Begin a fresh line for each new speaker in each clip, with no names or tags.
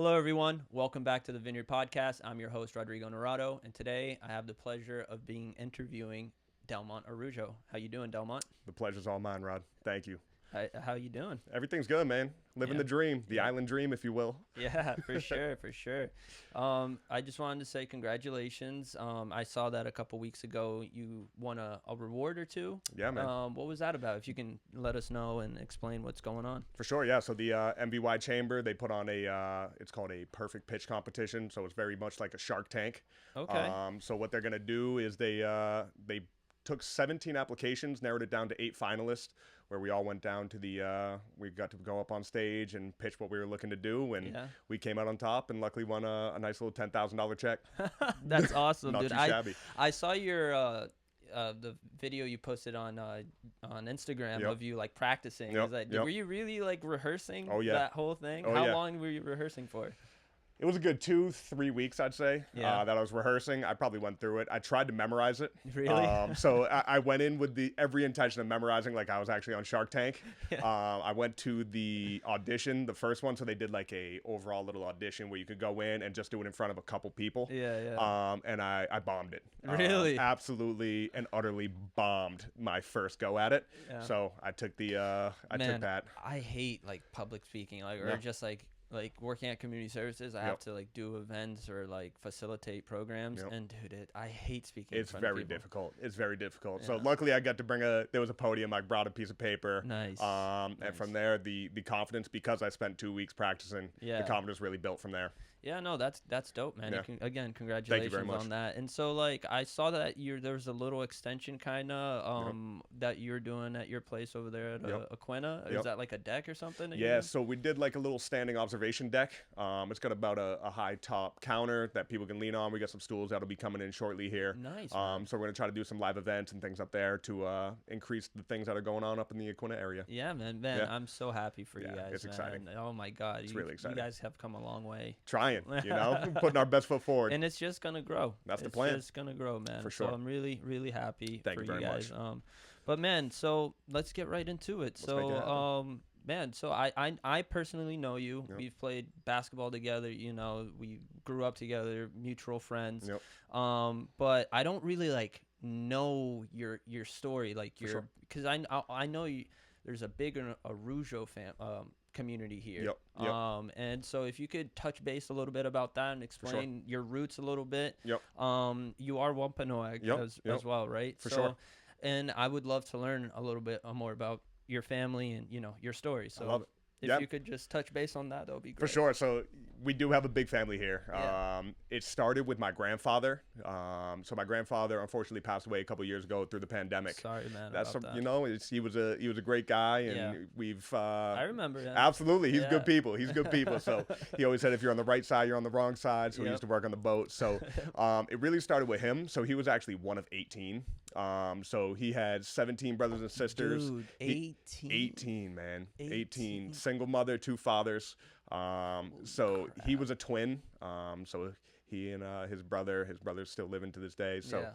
Hello, everyone. Welcome back to the Vineyard podcast. I'm your host, Rodrigo Narado, and today I have the pleasure of interviewing Delmont Araujo. How you doing, Delmont?
The pleasure's all mine, Rod. Thank you.
How you doing?
Everything's good, man. Living the dream, the
Yeah.
island dream, if you will.
Yeah, for sure, for sure. I just wanted to say congratulations. I saw that a couple weeks ago. You won a reward or two.
Yeah, man.
What was that about? If you can let us know and explain what's going on.
For sure, yeah. So the MVY Chamber, they put on it's called a perfect pitch competition. So it's very much like a Shark Tank.
Okay.
So what they're going to do is they took 17 applications, narrowed it down to 8 finalists, where we all went down to we got to go up on stage and pitch what we were looking to do, and we came out on top and luckily won a nice little $10,000 check.
That's awesome,
Not
dude.
too shabby.
I saw your the video you posted on Instagram of you like practicing. Were you really like rehearsing that whole thing? How long were you rehearsing for?
It was a good 2-3 weeks, I'd say, that I was rehearsing. I probably went through it. I tried to memorize it.
Really?
So I went in with every intention of memorizing, like I was actually on Shark Tank. I went to the audition, the first one, so they did like a overall little audition where you could go in and just do it in front of a couple people. And I bombed it.
Really?
Absolutely and utterly bombed my first go at it. So I took took that.
I hate like public speaking, or just like working at community services. I have to like do events or like facilitate programs, and dude, I hate speaking.
It's very difficult. It's very difficult. So luckily I got to there was a podium. I brought a piece of paper.
Nice.
And from there, the confidence, because I spent 2 weeks practicing, the confidence really built from there.
Yeah, no, that's dope, man. Again, congratulations on that. And so, like, I saw that there was a little extension kind of that you're doing at your place over there at Aquina. Is that like a deck or something?
Yeah, so we did like a little standing observation deck. It's got about a high top counter that people can lean on. We got some stools that'll be coming in shortly here.
Nice.
So we're gonna try to do some live events and things up there to increase the things that are going on up in the Aquina area.
Yeah, man. I'm so happy for you guys.
It's exciting.
Oh my God,
it's really exciting.
You guys have come a long way.
Trying, putting our best foot forward.
And it's just going to grow.
That's the plan.
It's just going to grow, man.
For sure.
So I'm really, really happy
Thank
for
you very
guys.
much.
But man, so let's get right into it. Man, so I personally know you. We've played basketball together. We grew up together, mutual friends. But I don't really like know your story, like because I know you. There's a big Araujo community here. And so if you could touch base a little bit about that and explain your roots a little bit. You are Wampanoag as well, right?
For sure.
And I would love to learn a little bit more about your family and your story. So
I love it.
If you could just touch base on that would be great.
For sure. So we do have a big family here. It started with my grandfather. So my grandfather unfortunately passed away a couple years ago through the pandemic.
Sorry, man.
That's about that. He was a great guy, and we've.
I remember that.
Absolutely, he's good people. He's good people. So he always said, if you're on the right side, you're on the wrong side. So he used to work on the boat. So it really started with him. So he was actually one of 18. So he had 17 brothers and sisters.
Dude, 18.
18, man. 18. Single mother, 2 fathers. So he was a twin. So he and his brother's still living to this day. So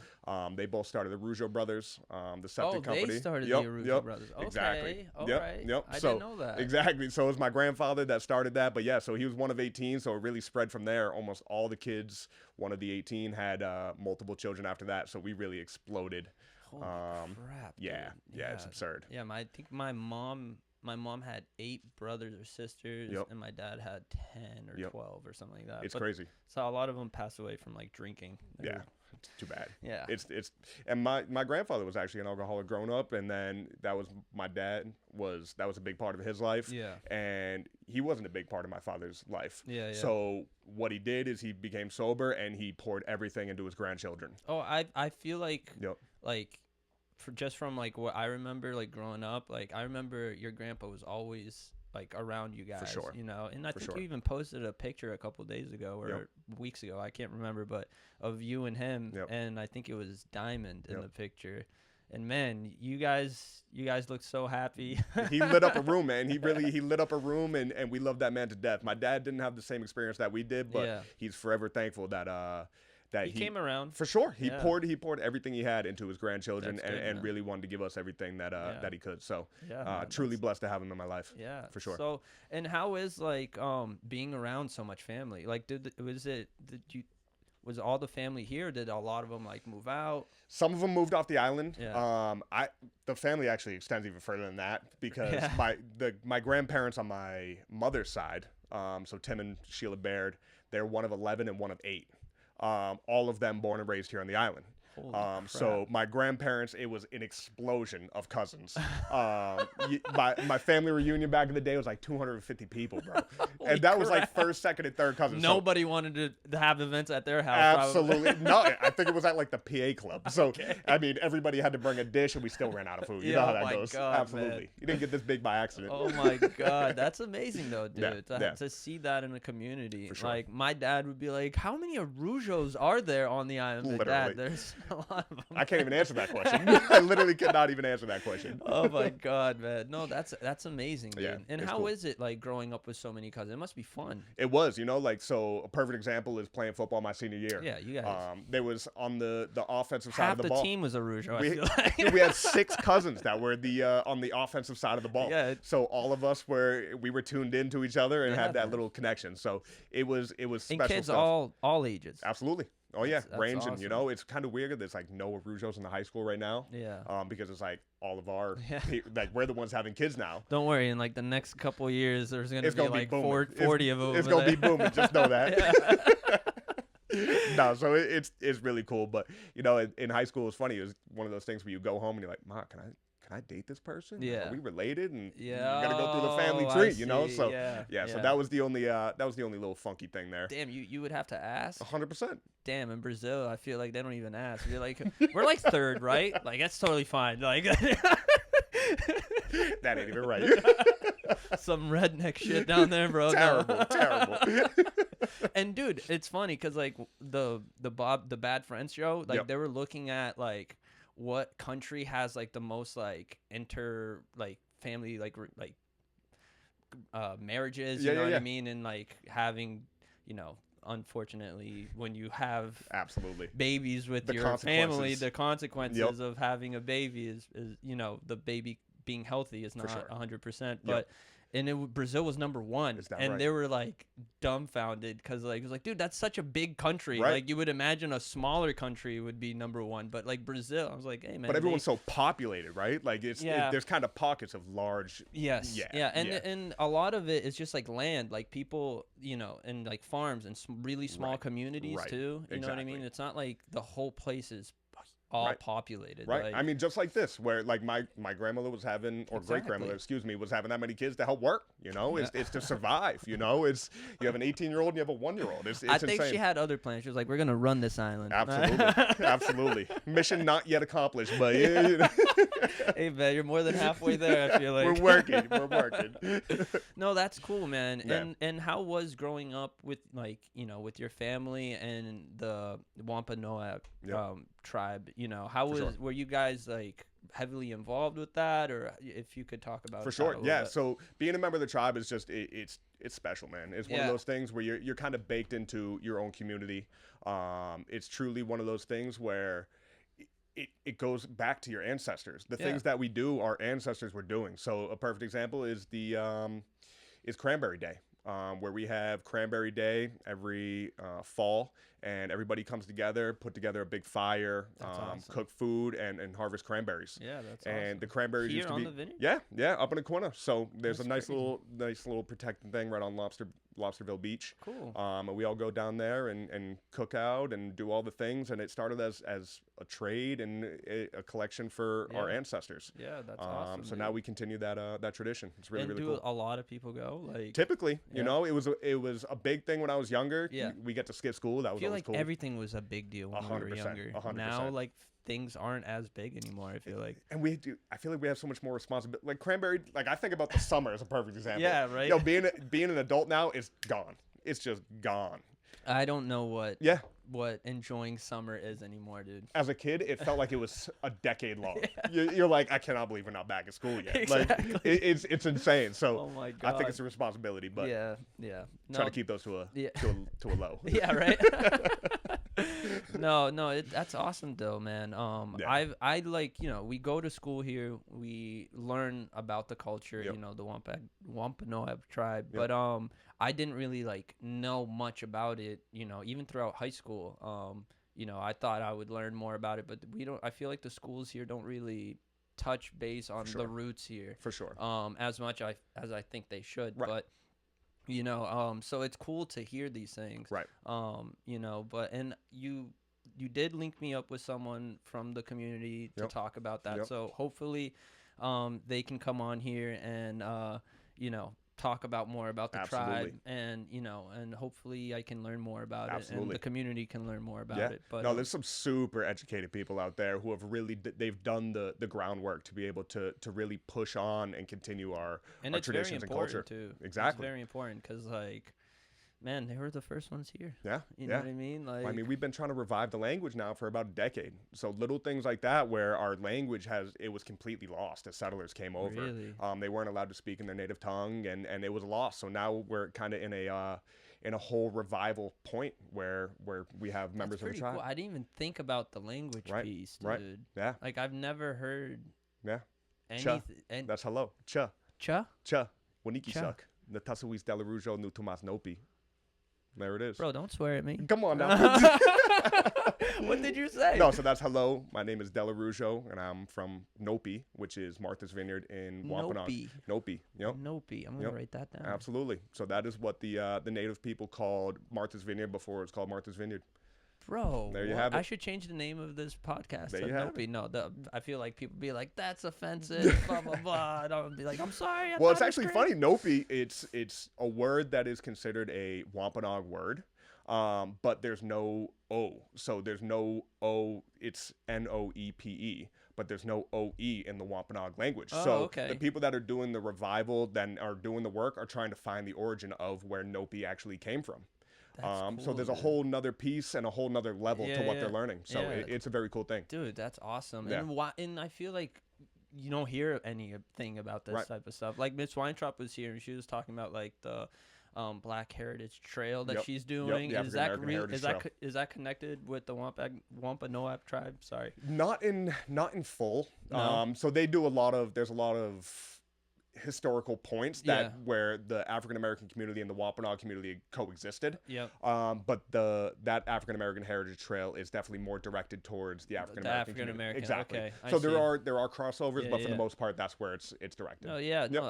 they both started the Araujo brothers, the septic company.
They started the Araujo brothers. Okay.
Exactly.
All right. I didn't know that.
Exactly. So it was my grandfather that started that. But yeah, so he was one of 18. So it really spread from there. Almost all the kids, one of the 18, had multiple children after that. So we really exploded.
Holy crap.
Yeah, it's absurd.
Yeah, I think my mom had 8 brothers or sisters, and my dad had 10 or 12 or something like that.
It's crazy.
So a lot of them passed away from like drinking.
It's too bad.
Yeah.
And my grandfather was actually an alcoholic growing up, and then my dad was a big part of his life.
Yeah. And
he wasn't a big part of my father's life.
Yeah.
So what he did is he became sober and he poured everything into his grandchildren.
Oh, I feel like from like what I remember, like growing up, like I remember your grandpa was always like around you guys,
for sure.
And I think you even posted a picture a couple of days ago or weeks ago, I can't remember, but of you and him, and I think it was Diamond in the picture. And man, you guys look so happy.
He lit up a room, man. He lit up a room, and we love that man to death. My dad didn't have the same experience that we did, but he's forever thankful that that
he came around
for sure. He poured everything he had into his grandchildren and
good,
really wanted to give us everything that that he could. So
man,
truly blessed to have him in my life.
Yeah,
for sure.
So, and how is like being around so much family? Like, was all the family here? Did a lot of them like move out?
Some of them moved off the island.
Yeah.
The family actually extends even further than that because my grandparents on my mother's side, so Tim and Sheila Baird, they're one of 11 and one of 8. All of them born and raised here on the island. So my grandparents, it was an explosion of cousins. My family reunion back in the day was like 250 people, bro. And that was like first, second, and third cousins.
Nobody wanted to have events at their house.
Absolutely. No, I think it was at like the PA club. So, I mean, everybody had to bring a dish and we still ran out of food. You know how that goes.
God,
absolutely.
Man.
You didn't get this big by accident.
Oh my God. That's amazing though, dude.
Yeah.
To see that in the community.
For sure.
Like my dad would be like, how many Araujos are there on the island?
Literally.
Dad, there's a lot of them.
I can't even answer that question. I literally could not even answer that question.
Oh my God, man. No, that's amazing, dude.
Yeah,
and how is it like growing up with so many cousins? It must be fun.
It was, like, so a perfect example is playing football my senior year.
Yeah, you guys.
There was on the offensive side of the ball.
Half the team was Araujo, I feel like.
We had 6 cousins that were on the offensive side of the ball.
Yeah.
So all of us we were tuned into each other and had that little connection. So it was special
and kids
stuff.
all ages.
Absolutely. Oh yeah,
that's
ranging.
awesome.
It's kind of weird. There's like no Araujos in the high school right now.
Yeah.
Because it's like all of our like we're the ones having kids now.
Don't worry, in like the next couple of years, there's gonna be like 40 of them.
It's gonna be booming. Just know that. No, so it's really cool. But in high school, it's funny. It was one of those things where you go home and you're like, "Ma, can I date this person?
Yeah.
Are we related?" And you
Yeah.
gotta go through the family tree, So
yeah.
So that was the only little funky thing there.
Damn, you would have to ask.
100%.
Damn, in Brazil, I feel like they don't even ask. You're like, we're like third, right? Like that's totally fine. Like
that ain't even right.
Some redneck shit down there, bro.
Terrible.
And dude, it's funny because like the Bad Friends show, like they were looking at like what country has like the most like family marriages, you know what I mean, and like having unfortunately when you have
absolutely
babies with your family, the consequences of having a baby is the baby being healthy is not 100%, but Brazil was number 1, and they were like dumbfounded because like it was like, dude, that's such a big country.
Right.
Like you would imagine a smaller country would be number 1, but like Brazil, I was like, hey man.
But everyone's so populated, right? Like there's kind of pockets of large.
Yes. Yeah. And a lot of it is just like land, like people, and like farms and really small communities too. You know what I mean? It's not like the whole place is all populated,
right?
Like,
I mean, just like this, where like my grandmother was having, or great grandmother, was having that many kids to help work. It's to survive. It's you have an 18-year-old and you have a 1-year-old. It's
I think
insane.
she had other plans. She was like, we're gonna run this island.
Absolutely. Mission not yet accomplished, but
hey man, you're more than halfway there. I feel like
we're working.
No, that's cool, man. And how was growing up with with your family and the Wampanoag tribe? Were you guys like heavily involved with that, or if you could talk about
for
it
sure? Yeah.
bit.
So being a member of the tribe is just it's special, man. It's one of those things where you're kind of baked into your own community. It's truly one of those things where it goes back to your ancestors. The things that we do, our ancestors were doing. So a perfect example is is Cranberry Day. Where we have Cranberry Day every fall, and everybody comes together, put together a big fire,
awesome.
Cook food, and harvest cranberries.
Yeah, that's
and
awesome.
The cranberries
Here
used to
on
be
the Vineyard?
yeah, up in Aquina. So there's
That's
a nice
crazy.
little protected thing right on Lobsterville Beach.
Cool.
And we all go down there and cook out and do all the things. And it started as a trade and a collection for our ancestors.
Yeah, that's awesome.
So now we continue that tradition. It's really really cool.
A lot of people go like
Typically, it was a big thing when I was younger.
Yeah.
We get to skip school. That was
I feel
always
like
cool.
everything was a big deal when we were
100%,
younger.
100%.
Now like things aren't as big anymore, I feel like.
And I feel like we have so much more responsibility. Like Cranberry, like I think about the summer as a perfect example.
Yeah, right.
Being an adult now is gone. It's just gone.
I don't know what enjoying summer is anymore, dude.
As a kid, it felt like it was a decade long. You're like, I cannot believe we're not back at school yet.
Exactly.
Like it's insane. So
oh my God.
I think it's a responsibility, but
yeah.
try to keep those to a low.
Yeah, right. No, that's awesome though, man.
Yeah.
I like, we go to school here, we learn about the culture,
Yep.
the Wampanoag tribe,
Yep.
but I didn't really like know much about it, even throughout high school. I thought I would learn more about it, but I feel like the schools here don't really touch base on the roots here.
For sure.
As much as I think they should,
Right.
but so it's cool to hear these things.
Right.
But and you did link me up with someone from the community to talk about that.
Yep.
So hopefully they can come on here and talk about more about the tribe, and and hopefully I can learn more about it, and the community can learn more about it. But
no, there's some super educated people out there who have really they've done the groundwork to be able to really push on and continue our traditions and culture
too.
Exactly,
it's very important because man, they were the first ones here.
Yeah.
You know what I mean?
Like, I mean, we've been trying to revive the language now for about a decade. So little things like that where our language was completely lost as settlers came over.
Really?
They weren't allowed to speak in their native tongue, and it was lost. So now we're kind of in a whole revival point where we have members of the tribe.
Cool. I didn't even think about the language piece, dude.
Right. Yeah.
Like I've never heard
anything. That's hello. Cha.
Cha?
Cha. Waniki suck. Natasuis Delarujo nu Tomas Nopi. There it is.
Bro, don't swear at me.
Come on now.
What did you say?
No, so that's hello. My name is Delarujo, and I'm from Nopi, which is Martha's Vineyard in Wampanoag. Nopi. Yep.
Nopi. I'm going to write that down.
Absolutely. So that is what the native people called Martha's Vineyard before it was called Martha's Vineyard.
Bro,
there you have it.
I should change the name of this podcast
there
to
you have
Nopi. No, I feel like people be like, that's offensive, blah, blah, blah. And I'll be like, I'm sorry.
Well, it's actually funny. Nopi, it's a word that is considered a Wampanoag word, but there's no O. So there's no O. It's Noepe. But there's no OE in the Wampanoag language.
Oh,
so
okay.
The people that are doing the revival, then are doing the work, are trying to find the origin of where Nopi actually came from.
Cool,
so there's a whole nother piece and a whole nother level to what they're learning. So it's a very cool thing.
Dude, that's awesome.
Yeah.
And I feel like you don't hear anything about this type of stuff. Like Miss Weintraub was here and she was talking about like the Black Heritage Trail that she's doing.
Yep,
is that connected with the Wampanoag tribe? Sorry.
Not in full.
No?
So they do there's a lot of historical points where the African American community and the Wampanoag community coexisted.
Yep.
But that African American Heritage Trail is definitely more directed towards the African American community. Exactly.
Okay.
So there are crossovers, but for the most part, that's where it's directed.
Oh yeah. Yep.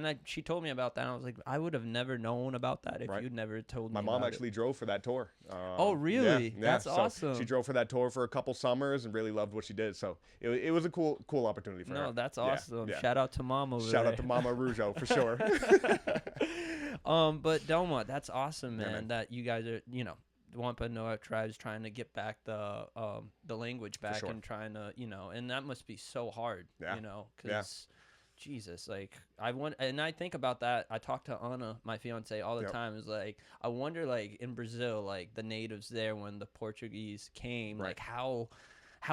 No. She told me about that. And I was like, I would have never known about that if you'd never told me.
My mom actually drove for that tour.
Oh really?
Yeah.
That's awesome.
She drove for that tour for a couple summers and really loved what she did. So it was a cool opportunity for her.
No, that's awesome.
Yeah.
Shout out to Mom over there.
Shout out to Mama Araujo for sure.
But Delmont, that's awesome, man. That you guys are, the Wampanoag tribes trying to get back the language back and trying to, and that must be so hard, because Jesus, like I think about that. I talk to Anna, my fiance, all the time. Is like, I wonder, like in Brazil, like the natives there when the Portuguese came, like how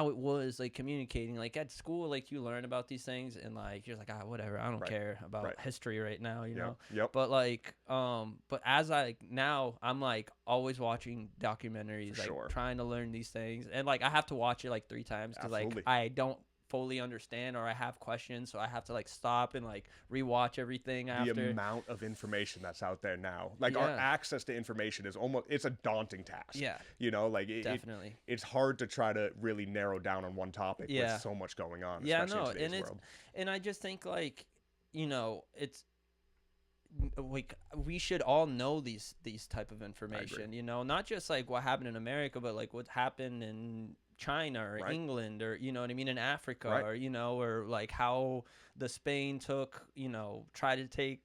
it was like communicating, like at school, like you learn about these things and like you're like, whatever, I don't care about history right now, you know. But like but as now I'm like always watching documentaries, like trying to learn these things, and like I have to watch it like 3 times because like I don't fully understand or I have questions, so I have to like stop and like rewatch everything after.
The amount of information that's out there now, like our access to information is it's a daunting task. Like
definitely
it's hard to try to really narrow down on one topic with so much going on, especially in today's world.
And I just think like it's like we should all know these type of information, not just like what happened in America, but like what happened in China or England, or you know what I mean, in Africa, or or like how the Spain took, tried to take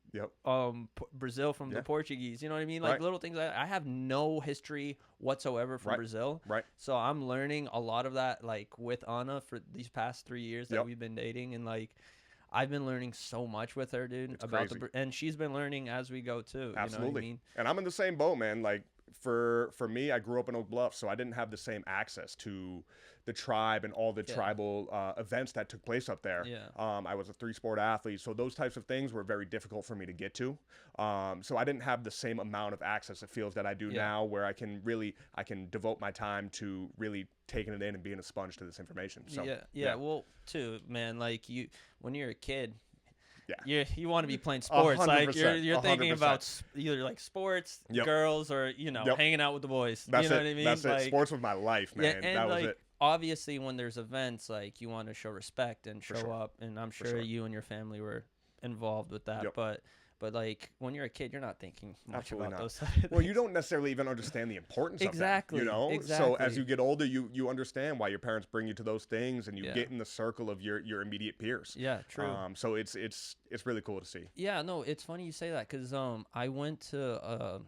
Brazil from the Portuguese, you know what I mean, like little things. I have no history whatsoever from Brazil, so I'm learning a lot of that like with Anna for these past 3 years that we've been dating, and like I've been learning so much with her, dude. It's about crazy. And she's been learning as we go too.
Absolutely.
You know what I mean?
And I'm in the same boat, man. Like for me, I grew up in Oak Bluff, so I didn't have the same access to the tribe and all the tribal events that took place up there.
Yeah.
I was a 3-sport athlete, so those types of things were very difficult for me to get to. So I didn't have the same amount of access to fields that I do now, where I can devote my time to really taking it in and being a sponge to this information. So
yeah. Well, too, man, like when you're a kid, you want to be playing sports. 100%, like you're thinking 100%. About either like sports, girls, or hanging out with the boys.
That's
what I mean?
That's it. Sports was my life, man.
And
that
was
it.
Obviously, when there's events, like you want to show respect and show up, and I'm sure you and your family were involved with that. But like when you're a kid, you're not thinking much about those side of things.
Well, you don't necessarily even understand the importance of that. Exactly. So as you get older, you understand why your parents bring you to those things, and you get in the circle of your immediate peers.
Yeah, true.
So it's really cool to see.
Yeah, no, it's funny you say that, because I went to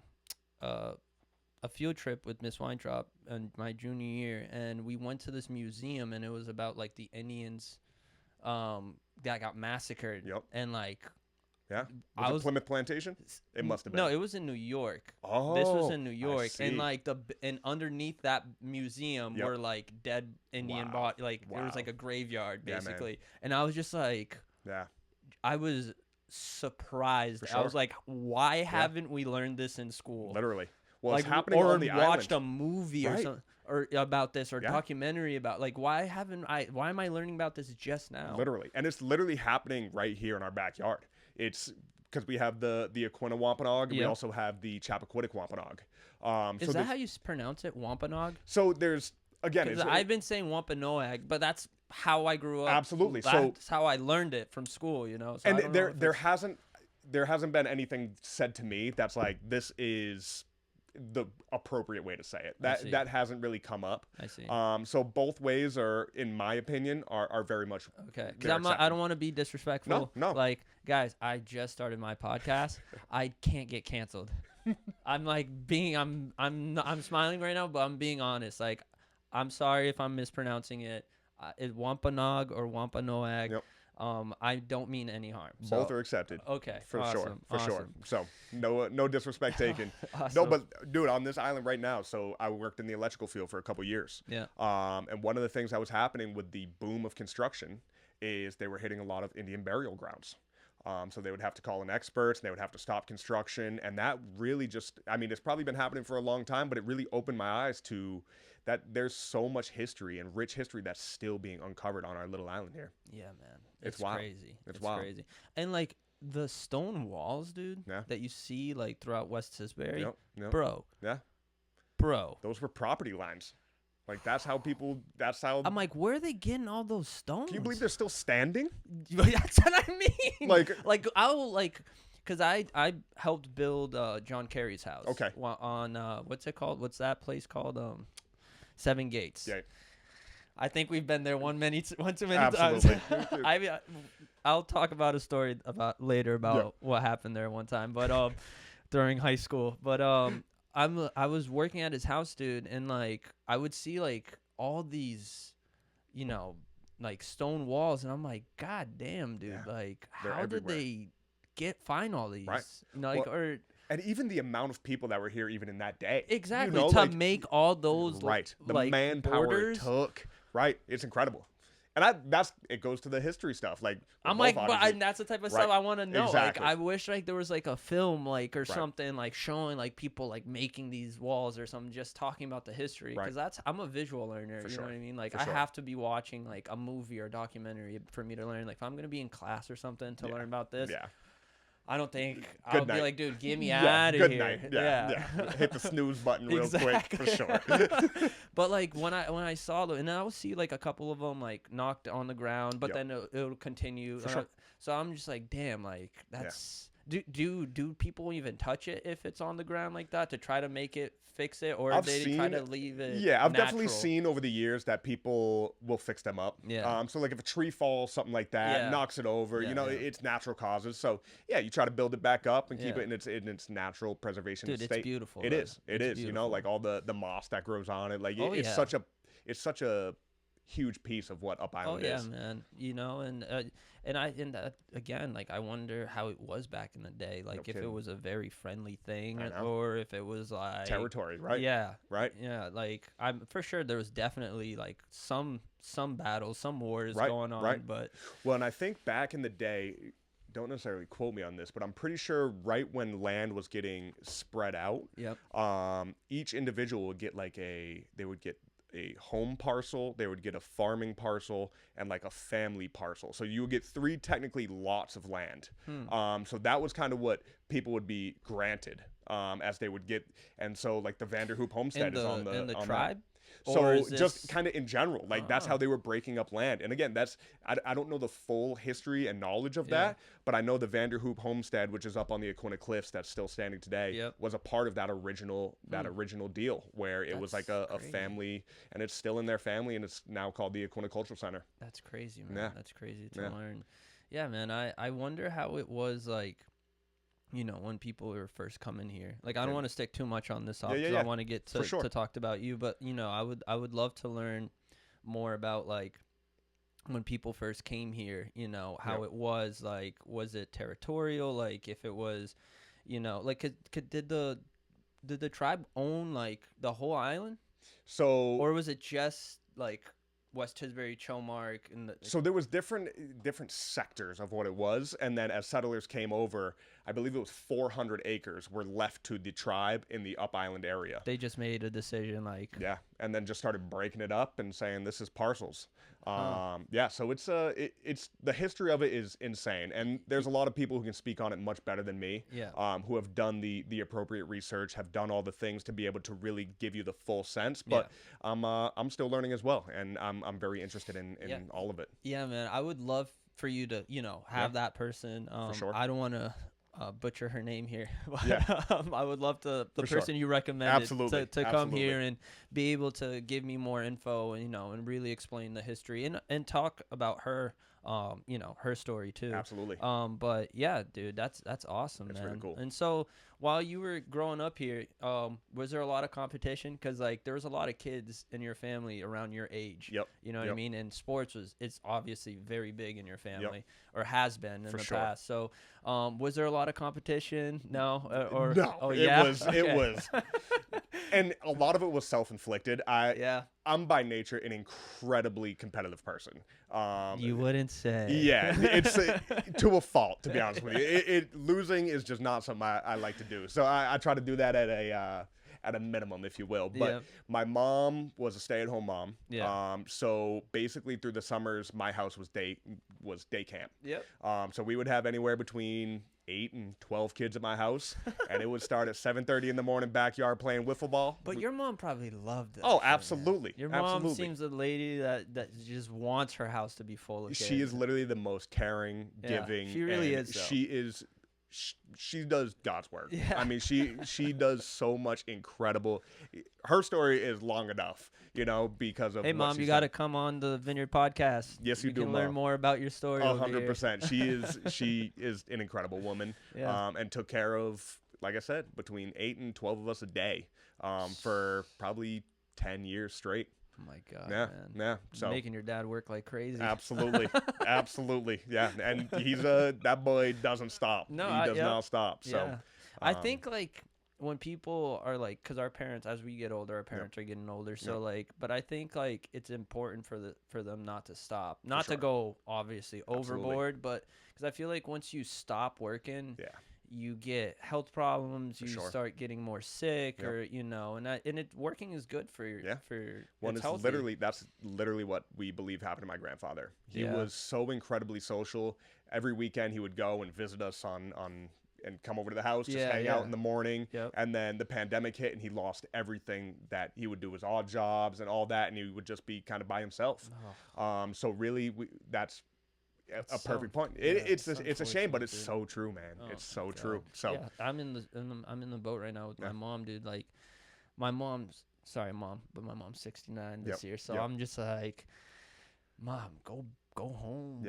a field trip with Miss Weintraub in my junior year, and we went to this museum, and it was about like the Indians that got massacred. And like.
Yeah, was it Plymouth Plantation? It must have been.
No, it was in New York.
Oh,
this was in New York, and like and underneath that museum were like dead Indian bodies. Like there was like a graveyard basically, and I was just like, I was surprised. I was like, why haven't we learned this in school?
Literally, well,
like,
it's happening on the island.
Or watched a movie or something. Or about this, or documentary about, like, why am I learning about this just now?
Literally, and it's literally happening right here in our backyard. It's because we have the Aquinnah Wampanoag. We also have the Chappaquiddick Wampanoag.
Is that how you pronounce it, Wampanoag?
So there's again.
I've been saying Wampanoag, but that's how I grew up.
Absolutely.
That's how I learned it from school. So
and there hasn't been anything said to me that's like, this is the appropriate way to say it. That hasn't really come up.
I see.
So both ways are, in my opinion, are very much
okay. Because I don't want to be disrespectful.
No.
Like, guys, I just started my podcast. I can't get canceled. I'm like I'm smiling right now, but I'm being honest. Like, I'm sorry if I'm mispronouncing it. It's Wampanoag or Wampanoag.
Yep.
I don't mean any harm. So,
both are accepted.
Okay.
For
awesome,
sure. So no disrespect taken.
Awesome.
No, but dude, on this island right now, so I worked in the electrical field for a couple years.
Yeah.
And one of the things that was happening with the boom of construction is they were hitting a lot of Indian burial grounds. So they would have to call in experts, and they would have to stop construction. And that really just, I mean, it's probably been happening for a long time, but it really opened my eyes to that there's so much history and rich history that's still being uncovered on our little island here.
Yeah, man.
It's wild.
Crazy.
It's wild.
Crazy. And like the stone walls, dude, that you see like throughout West Tisbury, bro.
Yeah.
Bro.
Those were property lines. Like, that's how
I'm like, where are they getting all those stones?
Can you believe they're still standing?
That's what I mean. Like I'll like, because I helped build John Kerry's house.
Okay.
On what's it called? What's that place called? Seven Gates.
Yeah.
I think we've been there one too many
Absolutely.
times. I'll talk about a story later about what happened there one time, but during high school. But I was working at his house, dude, and like I would see like all these, like stone walls, and I'm like, God damn, dude, like how did they find all these?
Right. And even the amount of people that were here even in that day.
Exactly. To make all those
the manpower it took. Right. It's incredible. And it goes to the history stuff. Like,
I'm like, and that's the type of stuff I want to know.
Exactly.
Like, I wish like there was like a film like or something like showing like people like making these walls or something, just talking about the history, because I'm a visual learner. You know what I mean? Like, I have to be watching like a movie or documentary for me to learn. Like, if I'm gonna be in class or something to learn about this. Yeah. I don't think I'll be like, dude, get me out of here.
Good night. Yeah. Hit the snooze button real quick for sure.
But like when I saw them, and I would see like a couple of them like knocked on the ground, but then it'll continue.
For sure.
So I'm just like, damn, like that's do people even touch it if it's on the ground like that to try to make it fix it, or try to leave it?
Yeah, I've definitely seen over the years that people will fix them up.
Yeah.
So like if a tree falls, something like that, knocks it over, it's natural causes. So yeah, you try to build it back up and keep it in its natural preservation state.
It's beautiful.
It is. It is. Beautiful. Like all the moss that grows on it. Like it's such a huge piece of what Up Island is.
Oh yeah, man. Again, like I wonder how it was back in the day. Like if it was a very friendly thing, or if it was like
territory, right?
Yeah,
right.
Yeah, like I'm for sure there was definitely like some battles, some wars going on.
Right.
But
and I think back in the day, don't necessarily quote me on this, but I'm pretty sure right when land was getting spread out, each individual would get they would get a home parcel, they would get a farming parcel, and like a family parcel. So you would get 3 technically lots of land. So that was kind of what people would be granted as they would get. And so like the Vanderhoop homestead is on the
tribe.
So just kind of in general, like that's how they were breaking up land. And again, I don't know the full history and knowledge of that, but I know the Vanderhoop homestead, which is up on the Aquina Cliffs that's still standing today, was a part of that original deal where it was like a family, and it's still in their family, and it's now called the Aquina Cultural Center.
That's crazy, man. Yeah. That's crazy to learn. Yeah, man. I wonder how it was like, when people were first coming here. Like, I don't want to stick too much on this off because I want to get to talk about you. But, I would love to learn more about, like, when people first came here, how it was. Like, was it territorial? Like, if it was, like, did the tribe own, like, the whole island? Or was it just, like, West Tisbury, Chomark,
so there was different sectors of what it was, and then as settlers came over, I believe it was 400 acres were left to the tribe in the Up Island area.
They just made a decision, like
and then just started breaking it up and saying this is parcels. So it's the history of it is insane, and there's a lot of people who can speak on it much better than me. Who have done the appropriate research, have done all the things to be able to really give you the full sense. But I'm still learning as well, and I'm very interested in all of it.
Yeah, man. I would love for you to have that person.
For sure.
I don't want to butcher her name here. I would love the person you recommended to come here and be able to give me more info, and really explain the history and talk about her, her story too.
Absolutely.
But yeah, dude, that's awesome, man.
Really cool.
And so while you were growing up here, was there a lot of competition? Because like there was a lot of kids in your family around your age.
Yep.
You know what I mean? And sports it's obviously very big in your family, or has been in the past. So was there a lot of competition? No.
No. It was. And a lot of it was self-inflicted. I'm by nature an incredibly competitive person.
You wouldn't say.
Yeah, it's to a fault, to be honest with you. Losing is just not something I like to do. So I try to do that at a minimum, if you will. But my mom was a stay-at-home mom. So basically through the summers, my house was day camp. So we would have anywhere between 8 and 12 kids at my house, and it would start at 7:30 in the morning, backyard playing wiffle ball.
But your mom probably loved it.
Oh, absolutely.
Your mom seems a lady that just wants her house to be full of kids.
She is literally the most caring, giving.
She really is.
She does God's work. I mean, she does so much incredible. Her story is long enough, because of.
Hey, Mom, you got to come on the Vineyard podcast.
Yes, you do.
Can learn more about your story.
100%. She is an incredible woman. And took care of, like I said, between 8 and 12 of us a day, for probably 10 years straight.
Oh my God, man.
Yeah. So
making your dad work like crazy.
Absolutely. Absolutely. Yeah. And he's that boy doesn't stop.
No,
he does not stop. So
I think like when people are like, because our parents, as we get older, our parents are getting older. So like, but I think like it's important for them not to stop, not to go obviously overboard, but because I feel like once you stop working, you get health problems, you start getting more sick, or and working is good for
one. That's literally what we believe happened to my grandfather. He was so incredibly social. Every weekend he would go and visit us on and come over to the house, just hang out in the morning. And then the pandemic hit and he lost everything that he would do, his odd jobs and all that, and he would just be kind of by himself. So really that's a perfect point. It's a shame, but it's so true, man. It's so true. So
I'm in the boat right now with my mom, dude. Like my mom's 69 this year, so I'm just like, Mom, go home.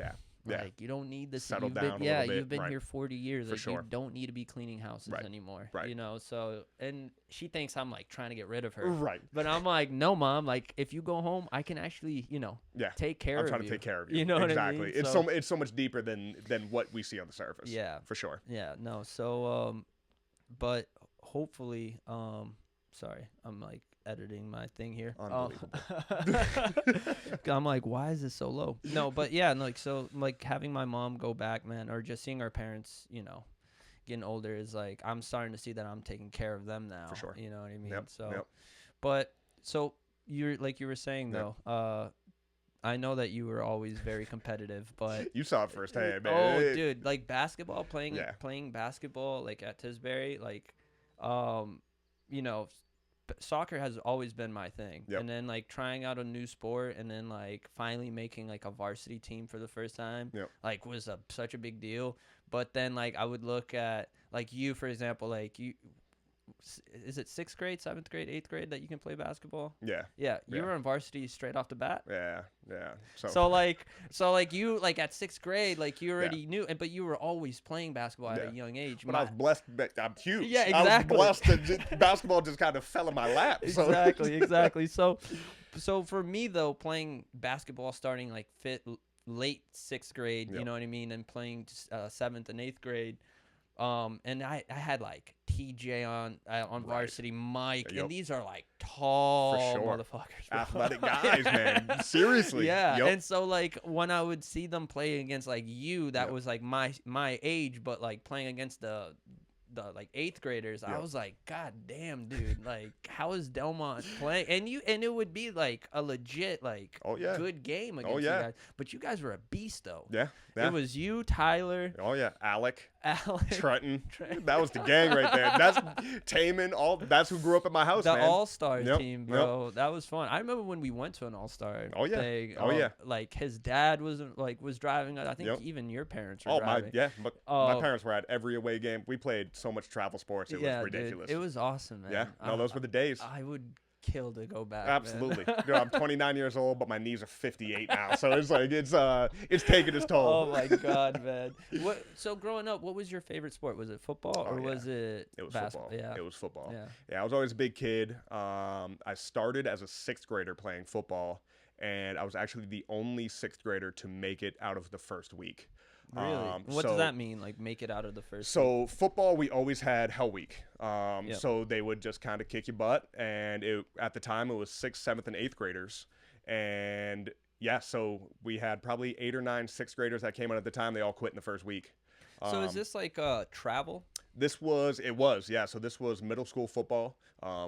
Like, you don't need this.
Settle down a little bit.
You've been here 40 years. Like,
sure.
You don't need to be cleaning houses anymore.
Right.
You know, so, and she thinks I'm, like, trying to get rid of her.
Right.
But I'm like, no, Mom. Like, if you go home, I can actually, you know, take care of you.
I'm trying to take care of you.
You know
exactly.
what I mean?
It's so much deeper than what we see on the surface.
Yeah.
For sure.
Yeah. No. So, but hopefully, sorry, I'm, like, editing my thing here.
Unbelievable.
I'm like, why is this so low? No, but yeah, like, so, like, having my mom go back, man, or just seeing our parents, you know, getting older is like, I'm starting to see that I'm taking care of them now.
For sure.
You know what I mean?
Yep.
So, but so you're like you were saying though, I know that you were always very competitive, but
you saw it firsthand, man.
Oh, dude, like basketball, playing basketball, like at Tisbury, like, you know, soccer has always been my thing. And then like trying out a new sport and then like finally making like a varsity team for the first time, like was such a big deal. But then like I would look at like you, for example, like you, is it 6th grade, 7th grade, 8th grade that you can play basketball? Yeah. You were on varsity straight off the bat.
Yeah.
So like you, like at 6th grade, like you already knew, but you were always playing basketball at a young age.
But I was blessed. I'm huge.
Yeah, exactly.
I was blessed. Basketball just kind of fell in my lap. So.
Exactly. So for me though, playing basketball starting like late 6th grade, you know what I mean, and playing 7th and 8th grade. And I had like TJ on varsity, Mike, and these are like tall motherfuckers, bro.
Athletic guys, man. Seriously.
And so like when I would see them play against like you, that was like my age, but like playing against the like 8th graders, I was like, God damn, dude, like how is Delmont playing? And it would be like a legit like good game against you guys. But you guys were a beast though. It was you, Tyler.
Alec, Trenton. That was the gang right there. That's Taman. That's who grew up at my house.
The All-Star team, bro. That was fun. I remember when we went to an All-Star thing. Like his dad was driving. I think even your parents were driving.
My parents were at every away game. We played so much travel sports. It was ridiculous.
Dude, it was awesome, man.
Those were the days.
I would kill to go back.
Absolutely. Dude, I'm 29 years old, but my knees are 58 now. So it's like it's taking its toll.
Oh my God, man. So growing up, what was your favorite sport? Was it football or was it basketball?
Football. It was football. I was always a big kid. I started as a 6th grader playing football, and I was actually the only 6th grader to make it out of the first week.
Really? What does that mean? Like make it out of the first?
So football, we always had Hell Week. So they would just kind of kick your butt, and at the time it was 6th, 7th, and 8th graders, and so we had probably 8 or 9 6th graders that came out at the time. They all quit in the first week.
So is this like travel?
It was. So this was middle school football,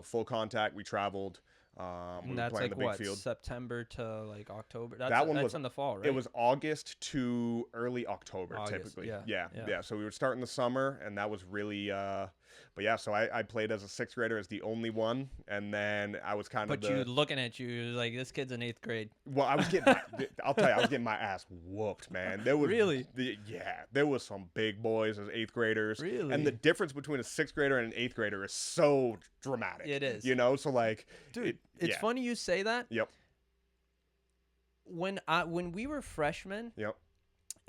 full contact. We traveled.
And that's like what, September to like October?
That one was
in the fall, right?
It was August to early October, typically. Yeah. So we would start in the summer, and that was really so I played as a 6th grader as the only one, and then I was kind of.
But you looking at you like, this kid's in 8th grade.
Well, I was getting. I'll tell you, I was getting my ass whooped, man. There was
really.
There was some big boys as 8th graders.
Really.
And the difference between a 6th grader and an 8th grader is so dramatic.
It is.
You know, so like,
dude, it's funny you say that.
Yep.
When we were freshmen.
Yep.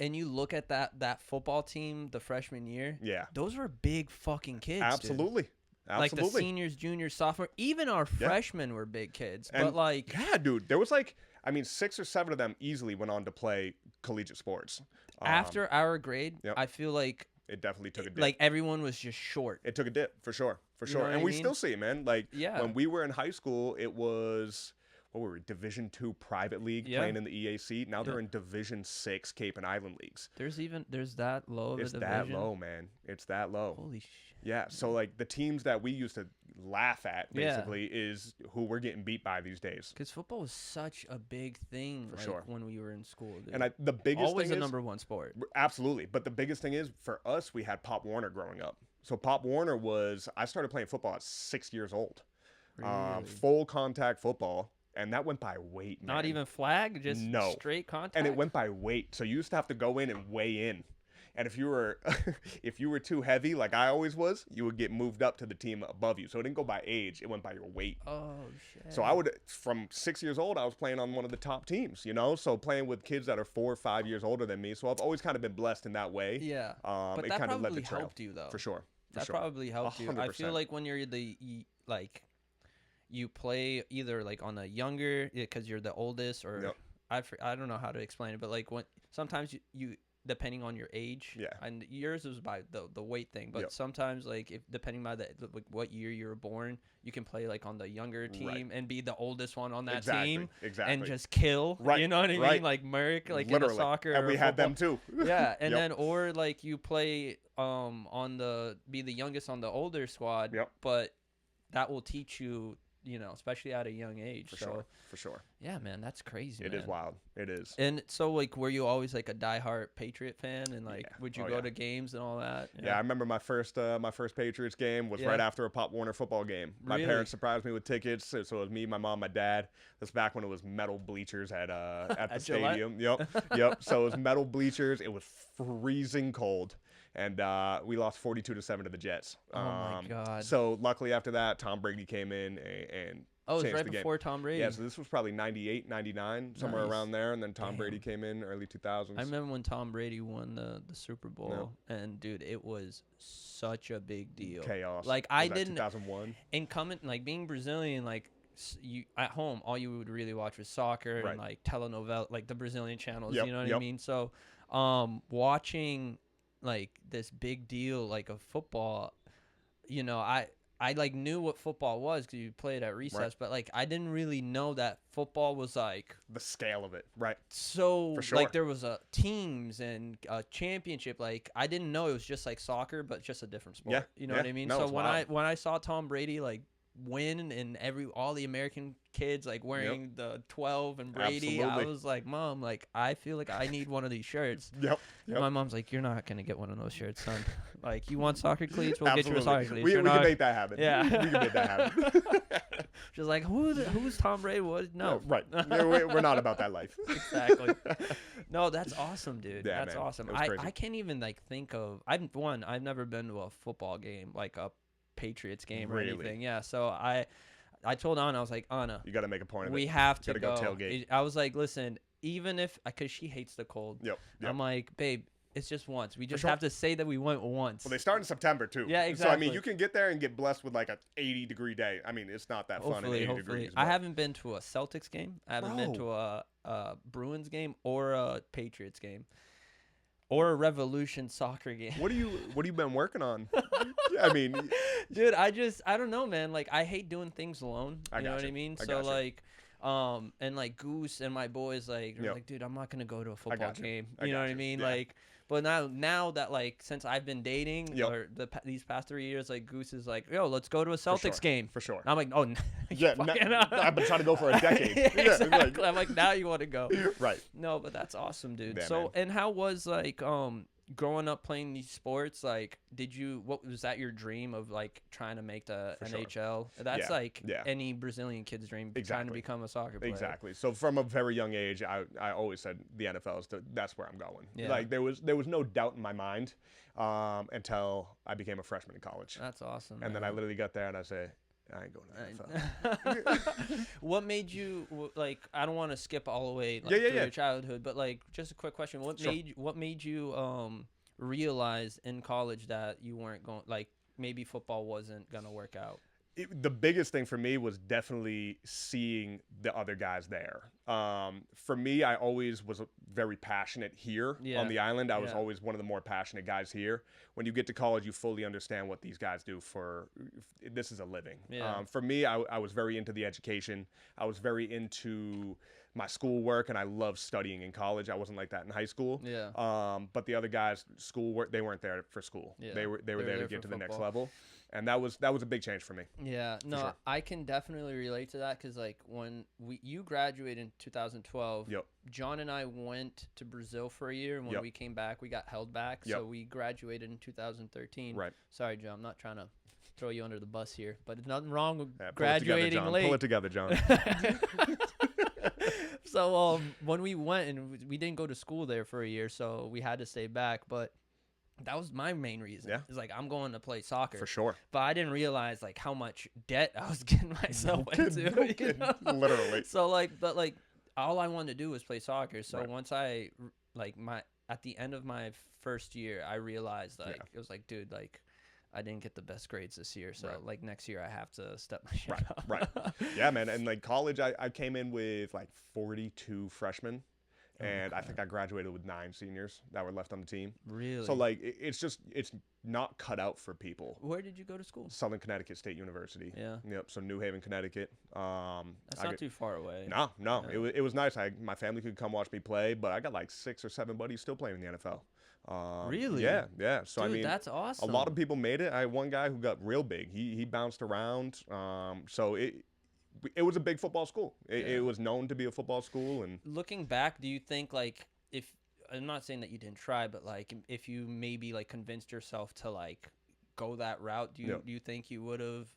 And you look at that football team the freshman year, those were big fucking kids.
Absolutely.
Dude. Like the seniors, juniors, sophomore, even our freshmen were big kids.
And
but like,
dude, there was like, 6 or 7 of them easily went on to play collegiate sports.
After our grade, I feel like
it definitely took a dip.
Like everyone was just short.
It took a dip for sure.
You know
and we still see it, man. Like when we were in high school, it was. What were we? Division II private league playing in the EAC. Now they're in Division VI Cape and Island leagues.
There's that low of a division.
It's that low, man. It's that low.
Holy shit.
Yeah. So like the teams that we used to laugh at basically is who we're getting beat by these days.
Because football was such a big thing when we were in school. Dude.
And the biggest
always
thing
the number one sport.
Absolutely. But the biggest thing is for us, we had Pop Warner growing up. So Pop Warner I started playing football at 6 years old.
Really?
Full contact football. And that went by weight, man.
Not even flag, just straight contact?
And it went by weight. So you used to have to go in and weigh in. And if you were if you were too heavy, like I always was, you would get moved up to the team above you. So it didn't go by age; it went by your weight.
Oh shit!
So I would, from 6 years old, I was playing on one of the top teams. You know, so playing with kids that are 4 or 5 years older than me. So I've always kind of been blessed in that way.
Yeah.
But
it
that
kind of
probably
helped you though.
For sure.
That probably helped 100%. You. I feel like when you're like you play either like on the younger because you're the oldest, or I don't know how to explain it, but like when sometimes you depending on your age, and yours was by the weight thing, but sometimes like if depending by like what year you were born, you can play like on the younger team and be the oldest one on that team and just kill, you know what I mean, like Merc, like literally. In a soccer,
and we had them too.
And then or like you play be the youngest on the older squad, but that will teach you, you know, especially at a young age.
For sure.
Yeah, man, that's crazy.
It is wild. It is.
And so, like, were you always like a diehard Patriot fan, and like, would you go to games and all that?
Yeah, I remember my first Patriots game was right after a Pop Warner football game. My parents surprised me with tickets, so it was me, my mom, my dad. That's back when it was metal bleachers at the stadium. Yep. So it was metal bleachers. It was freezing cold. And we lost 42-7 to the Jets.
Oh my God!
So luckily after that, Tom Brady came in and
it was right before Tom Brady.
Yeah, so this was probably 98, 99, somewhere around there, and then Tom Brady came in early 2000s.
I remember when Tom Brady won the Super Bowl, and dude, it was such a big deal.
Chaos.
Like I didn't
2001.
And coming like being Brazilian, like you at home, all you would really watch was soccer and like telenovela, like the Brazilian channels. You know what I mean? So, watching like this big deal like of football, you know, I like knew what football was because you played at recess, but like I didn't really know that football was like
the scale of it,
so like there was teams and a championship. Like I didn't know it was just like soccer, but just a different sport. You know what I mean?
No,
so when I saw Tom Brady like win and all the American kids like wearing the 12 and Brady, I was like, Mom, like I feel like I need one of these shirts. My mom's like, you're not gonna get one of those shirts, son. Like, you want soccer cleats? We'll get you a soccer cleats.
We can make that happen.
Yeah,
we can make that happen.
She's like, who's Tom Brady? What? No,
we're not about that life.
Exactly. No, that's awesome, dude.
Yeah,
that's
man.
awesome. I can't even like think of. I've never been to a football game, like a Patriots game or anything. Yeah, so I told Anna, I was like, Anna,
you got to make a point of it.
We have to
go tailgate.
I was like, listen, even if, because she hates the cold. I'm like, babe, it's just once. We just have to say that we went once.
Well, they start in September too.
Yeah, exactly.
So I mean, you can get there and get blessed with like a 80-degree day. I mean, it's not that fun in 80 degrees.
I haven't been to a Celtics game. I haven't been to a Bruins game or a Patriots game. Or a Revolution soccer game.
What you been working on? I mean,
dude, I don't know, man. Like, I hate doing things alone. You know what I mean? So like, and like Goose and my boys like, like, dude, I'm not gonna go to a football game. You know what I mean? Yeah. Like, but now that like since I've been dating or these past 3 years, like Goose is like, yo, let's go to a Celtics game.
For sure.
And I'm like, oh,
I've been trying to go for a decade.
Exactly. I'm like, now you want to go.
Right.
No, but that's awesome, dude.
Yeah,
so,
man.
And how was like growing up playing these sports? Like, what was that your dream of like trying to make the NHL? That's like any Brazilian kid's dream, trying to become a soccer player.
Exactly. So from a very young age, I always said the NFL that's where I'm going. Yeah. Like there was no doubt in my mind until I became a freshman in college.
That's awesome.
And then I literally got there and I said, I ain't going to the NFL.
What made you like? I don't want to skip all the way through your childhood, but like, just a quick question: What made you realize in college that you weren't going? Like, maybe football wasn't gonna work out.
The biggest thing for me was definitely seeing the other guys there. For me, I always was very passionate here on the island. I was always one of the more passionate guys here. When you get to college, you fully understand what these guys do this is a living. Yeah. For me, I was very into the education. I was very into my schoolwork, and I loved studying in college. I wasn't like that in high school. Yeah. But the other guys, schoolwork, they weren't there for school. Yeah. They were there to get to the next level. And that was a big change for me.
Yeah, no, sure. I can definitely relate to that because like when you graduated in 2012, John and I went to Brazil for a year, and when we came back, we got held back. So we graduated in 2013. Right. Sorry, John, I'm not trying to throw you under the bus here, but there's nothing wrong with graduating late.
Pull it together, John.
So when we went, and we didn't go to school there for a year, so we had to stay back, but that was my main reason.
Yeah.
It's like, I'm going to play soccer.
For sure.
But I didn't realize like how much debt I was getting myself into. You know?
Literally.
So like, but like all I wanted to do was play soccer. So
Right.
once I like at the end of my first year, I realized like it was like, dude, like I didn't get the best grades this year. So like next year I have to step my shit up.
Right. Yeah, man. And like college, I came in with like 42 freshmen. And I think I graduated with 9 seniors that were left on the team.
Really?
So like it's not cut out for people.
Where did you go to school?
Southern Connecticut State University.
Yeah.
Yep. So New Haven, Connecticut.
That's not too far away.
No.
Yeah.
It was nice. My family could come watch me play, but I got like 6 or 7 buddies still playing in the NFL.
Really?
Yeah. So
Dude,
I mean,
that's awesome.
a lot of people made it. I had one guy who got real big. He bounced around. So it was a big football school. It was known to be a football school. And
looking back, do you think like if I'm not saying that you didn't try, but like if you maybe like convinced yourself to like go that route, do you think you would have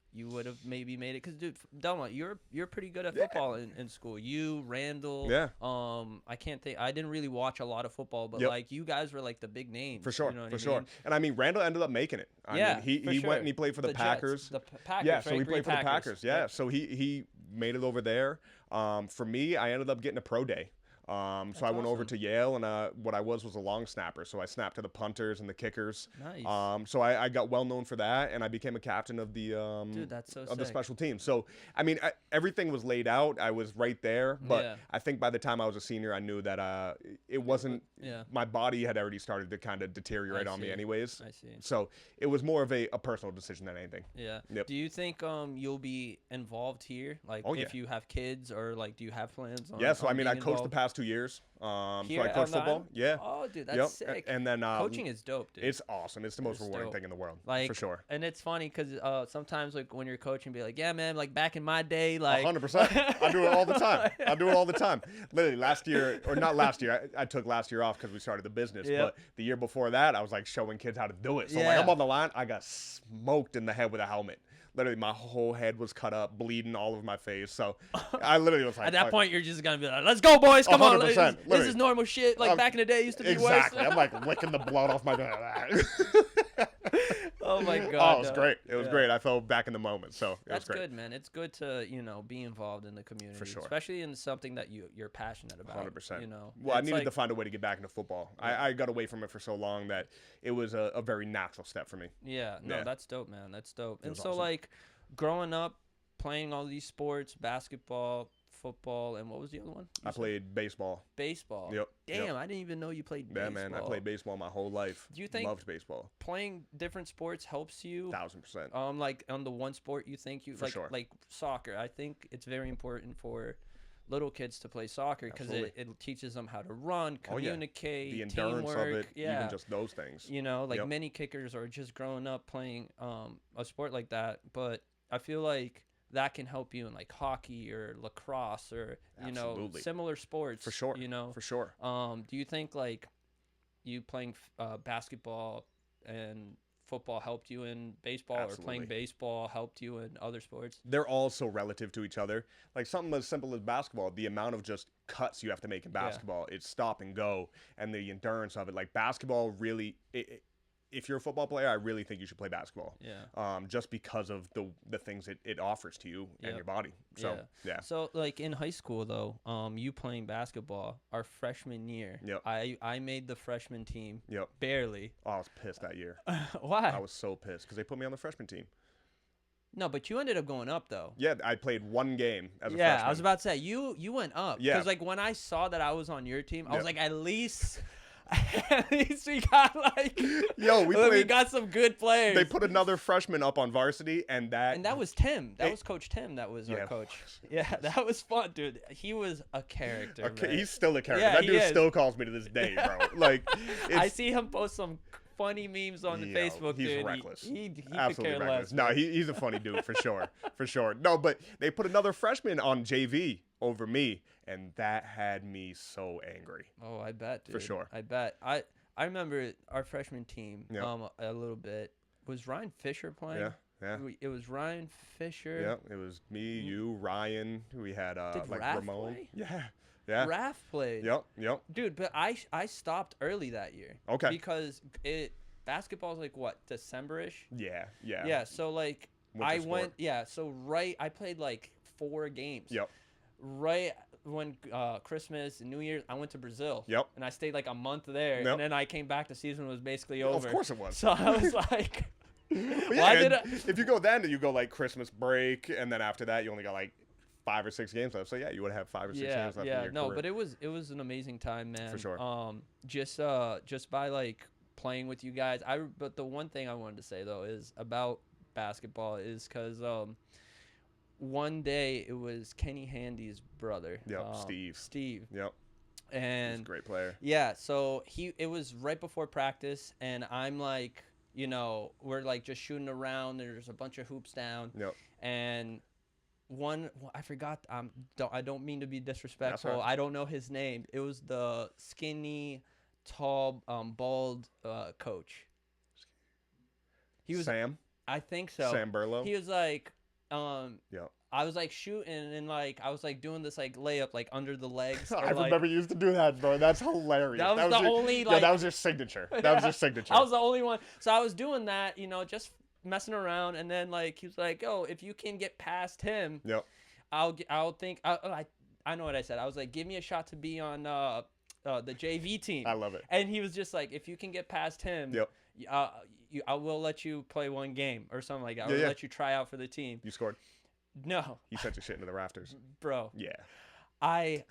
maybe made it? Because dude, Delmont, you're pretty good at football in school. You, Randall, I can't think. I didn't really watch a lot of football, but like you guys were like the big names
for sure,
you know
for sure. And I mean, Randall ended up making it. I mean, he went and he played for the Packers.
The Packers.
Yeah, so he played for
Packers.
the Packers. Yeah, so he made it over there. For me, I ended up getting a pro day. So I went over to Yale, and what I was a long snapper. So I snapped to the punters and the kickers.
Nice.
So I got well known for that, and I became a captain of the
Dude, that's so
of the
sick.
special team. So I mean, everything was laid out. I was right there, but I think by the time I was a senior, I knew that it wasn't. My body had already started to kind of deteriorate on me, anyways.
I see.
So it was more of a personal decision than anything.
Yeah.
Yep.
Do you think you'll be involved here? Like if you have kids, or like do you have plans on?
Yeah. So I mean, I
being
coached the
involved?
past 2 years. So
Here
I coached football. Yeah.
Oh, dude, that's sick.
And then
coaching is dope, dude.
It's awesome. It's the most rewarding thing in the world,
like,
for sure.
And it's funny because sometimes like when you're coaching, be like, yeah, man, like back in my day, like
100%. I do it all the time. Literally last year, or not last year. I took last year off because we started the business. But the year before that, I was like showing kids how to do it. So like I'm on the line, I got smoked in the head with a helmet. Literally, my whole head was cut up, bleeding all over my face. So I literally was like,
at that point, you're just gonna be like, "Let's go, boys! Come on, this is normal shit. Like back in the day, it used to be
exactly.
worse."
I'm like licking the blood off my.
Oh my god!
Oh, it was great. It was great. I felt back in the moment. So
that's
was great.
good, man. It's good to be involved in the community,
for sure,
especially in something that you're passionate about.
100%.
You know.
Well, I needed to find a way to get back into football. I got away from it for so long that it was a very natural step for me.
Yeah. No, that's dope, man. That's dope. And so
awesome.
like, growing up, playing all these sports, basketball, football, and what was the other one?
I played baseball.
Baseball.
Yep.
Damn, I didn't even know you played baseball.
Yeah, man. I played baseball my whole life.
Do you think
loved baseball?
Playing different sports helps you?
1000%.
Like on the one sport you think you like soccer. I think it's very important for little kids to play soccer because it teaches them how to run, communicate,
the endurance
teamwork,
of it, even just those things.
You know, like many kickers are just growing up playing a sport like that, but I feel like that can help you in like hockey or lacrosse or similar sports
for sure. For sure.
Do you think like you playing basketball and football helped you in baseball, or playing baseball helped you in other sports?
They're all so relative to each other. Like something as simple as basketball, the amount of just cuts you have to make in basketball, it's stop and go, and the endurance of it. Like basketball really, if you're a football player, I really think you should play basketball.
Yeah.
Just because of the things it offers to you and your body. So yeah.
So like in high school though, you playing basketball, our freshman year, I made the freshman team.
Yep.
Barely.
Oh, I was pissed that year.
Why?
I was so pissed because they put me on the freshman team.
No, but you ended up going up though.
Yeah, I played one game as a freshman.
Yeah, I was about to say you went up.
Yeah.
Because like when I saw that I was on your team, I was like, at least we got like we got some good players.
They put another freshman up on varsity, and that
was Tim. That was Coach Tim. That was our coach. Yeah, that was fun, dude. He was a character. Man.
He's still a character. That dude still calls me to this day, bro. Like
I see him post some funny memes on the Facebook.
He's
dude.
reckless.
He
absolutely
could care
reckless.
less.
No, he's a funny dude for sure, for sure. No, but they put another freshman on JV over me, and that had me so angry.
Oh, I bet, dude.
For sure.
I bet. I remember our freshman team a little bit. Was Ryan Fisher playing?
Yeah.
It was Ryan Fisher.
Yeah, it was me, you, Ryan. We had
Did
like
Raph
Ramon.
play?
Yeah.
Raph played.
Yep.
Dude, but I stopped early that year.
Okay.
Because basketball's like what, December-ish?
Yeah.
Yeah, so like
Winter sport.
I played like 4 games.
Yep.
Right when Christmas and New Year's, I went to Brazil.
Yep.
And I stayed like a month there,
Yep.
and then I came back. The season was basically over.
Of course it was.
So I was like,
if you go then, you go like Christmas break, and then after that, you only got like 5 or 6 games left. So yeah, you would have 5 or 6 games left in your career.
But it was an amazing time, man.
For sure.
Just by like playing with you guys. But the one thing I wanted to say though is about basketball is because one day it was Kenny Handy's brother.
Yep.
Steve.
Yep.
And
he's a great player.
Yeah. So it was right before practice, and I'm like, you know, we're like just shooting around. There's a bunch of hoops down.
Yep.
And I forgot. I don't mean to be disrespectful.
That's right.
I don't know his name. It was the skinny, tall, bald coach. He was
Sam.
I think so.
Sam Burlow.
He was like,
Yep.
I was like shooting and like I was like doing this like layup like under the legs.
I remember you used to do that, bro. That's hilarious.
That was the only like.
Yeah, that was your signature. That was your signature.
I was the only one. So I was doing that, you know, just messing around, and then like he was like, "Oh, if you can get past him,
yep,
I'll think." I know what I said. I was like, "Give me a shot to be on the JV team."
I love it.
And he was just like, "If you can get past him,
yep,
I will let you play 1 game or something like that.
Yeah,
I will let you try out for the team."
You scored.
No.
You sent your shit into the rafters,
bro.
Yeah.
I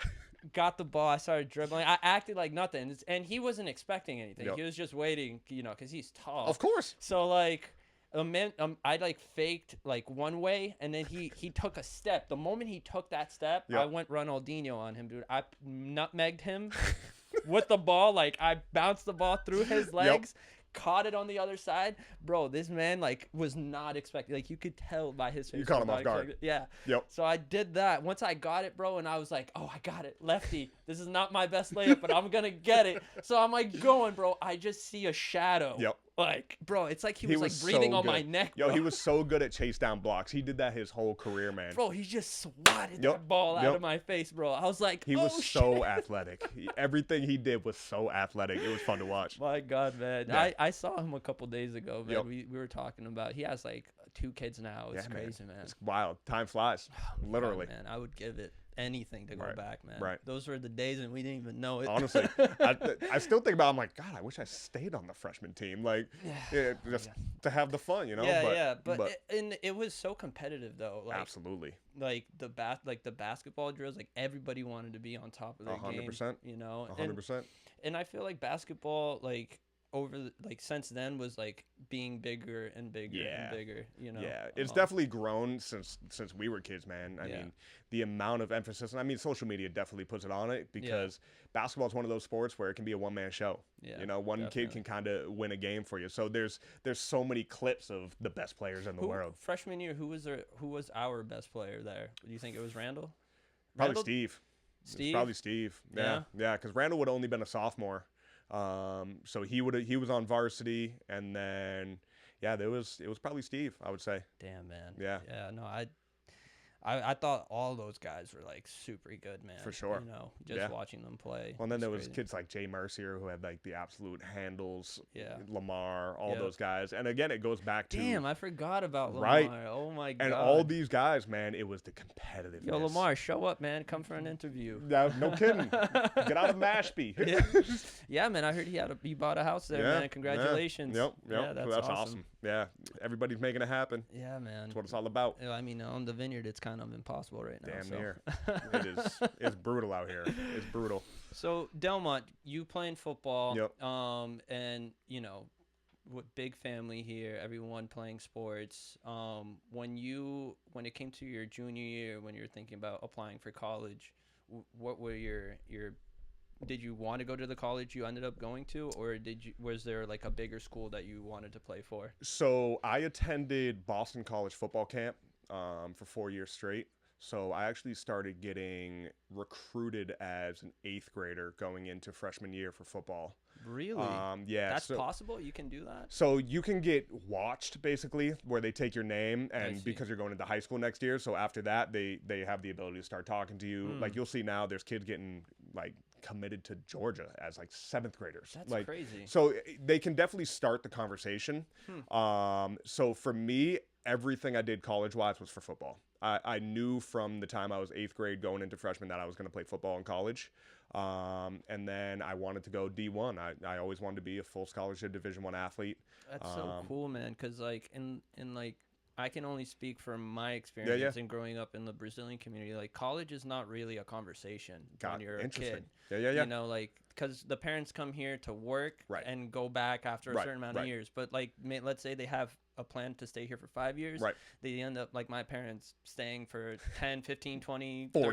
got the ball. I started dribbling. I acted like nothing, and he wasn't expecting anything.
Yep.
He was just waiting, you know, because he's tall.
Of course.
So like. I like faked like one way, and then he took a step. The moment he took that step,
yep.
I went Ronaldinho on him, dude. I nutmegged him with the ball. Like I bounced the ball through his legs, caught it on the other side, bro. This man like was not expecting. Like you could tell by his face.
You caught him off guard.
Yeah.
Yep.
So I did that. Once I got it, bro, and I was like, oh, I got it, lefty. This is not my best layup, but I'm gonna get it. So I'm like going, bro. I just see a shadow.
Yep.
Like, bro, it's like he was like breathing on my neck. Bro.
Yo, he was so good at chase down blocks. He did that his whole career, man.
Bro, he just swatted that ball out of my face, bro. I was like,
he was so athletic. Everything he did was so athletic. It was fun to watch.
My God, man. Yeah. I saw him a couple days ago, man.
Yep.
We were talking about. He has like 2 kids now. It's crazy, man.
It's wild. Time flies. Literally.
God, man, I would give it anything to go back, man.
Right.
Those were the days and we didn't even know it.
Honestly, I still think about. I'm like, God, I wish I stayed on the freshman team, like, just to have the fun, you know.
But it was so competitive though. Like,
absolutely.
Like the basketball drills, like everybody wanted to be on top of their
100%.
game. You know,
100%.
And I feel like basketball, like since then was like being bigger and bigger and bigger, you know.
Yeah, it's definitely grown since we were kids, man. I mean, the amount of emphasis, and I mean, social media definitely puts it on it because basketball is one of those sports where it can be a one-man show. Yeah, you know, one kid can kind of win a game for you. So there's so many clips of the best players in the world.
Freshman year, who was our best player there? Do you think it was Randall?
Probably Steve.
Steve?
Probably Steve. Yeah, because Randall would have only been a sophomore. So he was on varsity, and then it was probably Steve, I would say.
Damn, man.
Yeah.
No, I thought all those guys were like super good, man.
For sure.
You know, just watching them play.
Well, and then there was kids like Jay Mercier who had like the absolute handles.
Yeah.
Lamar, all those guys. And again, it goes back to.
Damn, I forgot about Lamar.
Right.
Oh my God.
And all these guys, man, it was the competitiveness.
Yo, Lamar, show up, man. Come for an interview.
Yeah, no kidding. Get out of Mashpee.
Yeah, man. I heard he bought a house there, man. Congratulations.
Yep.
Yeah,
that's awesome. Yeah, everybody's making it happen.
Yeah, man.
That's what it's all about.
I mean, on the Vineyard, it's kind of impossible right now.
Damn near. It is. It's brutal out here. It's brutal.
So Delmont, you playing football.
Yep.
And you know, with big family here, everyone playing sports. When it came to your junior year, when you were thinking about applying for college, what were your did you want to go to the college you ended up going to, or was there like a bigger school that you wanted to play for?
So I attended Boston College football camp for 4 years straight. So I actually started getting recruited as an 8th grader going into freshman year for football.
Really?
Yeah.
That's possible? You can do that?
So you can get watched, basically, where they take your name, and because you're going into high school next year. So after that, they have the ability to start talking to you. Like, you'll see now there's kids getting, like, committed to Georgia as like 7th graders.
That's
like,
crazy.
So they can definitely start the conversation. So for me, everything I did college-wise was for football. I knew from the time I was 8th grade going into freshman that I was going to play football in college. And then I wanted to go D1. I always wanted to be a full scholarship Division I athlete.
That's so cool, man. Because like in like I can only speak from my experience in growing up in the Brazilian community. Like college is not really a conversation when you're a kid.
Yeah.
You know, like because the parents come here to work and go back after a certain amount of years. But like let's say they have a plan to stay here for 5 years. They end up like my parents staying for 10, 15, 20, 30,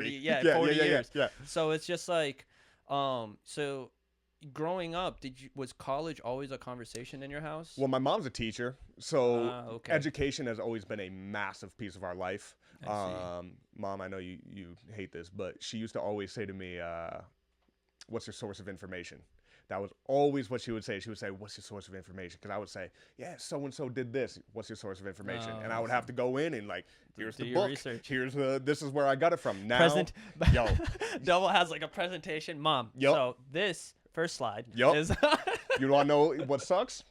40 years.
Yeah.
So it's just like so growing up, was college always a conversation in your house?
Well, my mom's a teacher, so education has always been a massive piece of our life. Mom, I know you hate this, but she used to always say to me, what's your source of information? That was always what she would say. She would say, what's your source of information? Because I would say, yeah, so-and-so did this. What's your source of information? And I would have to go in and like, here's the book. Research. This is where I got it from. Now,
Double has like a presentation. Mom, so this first slide is...
You want to know what sucks?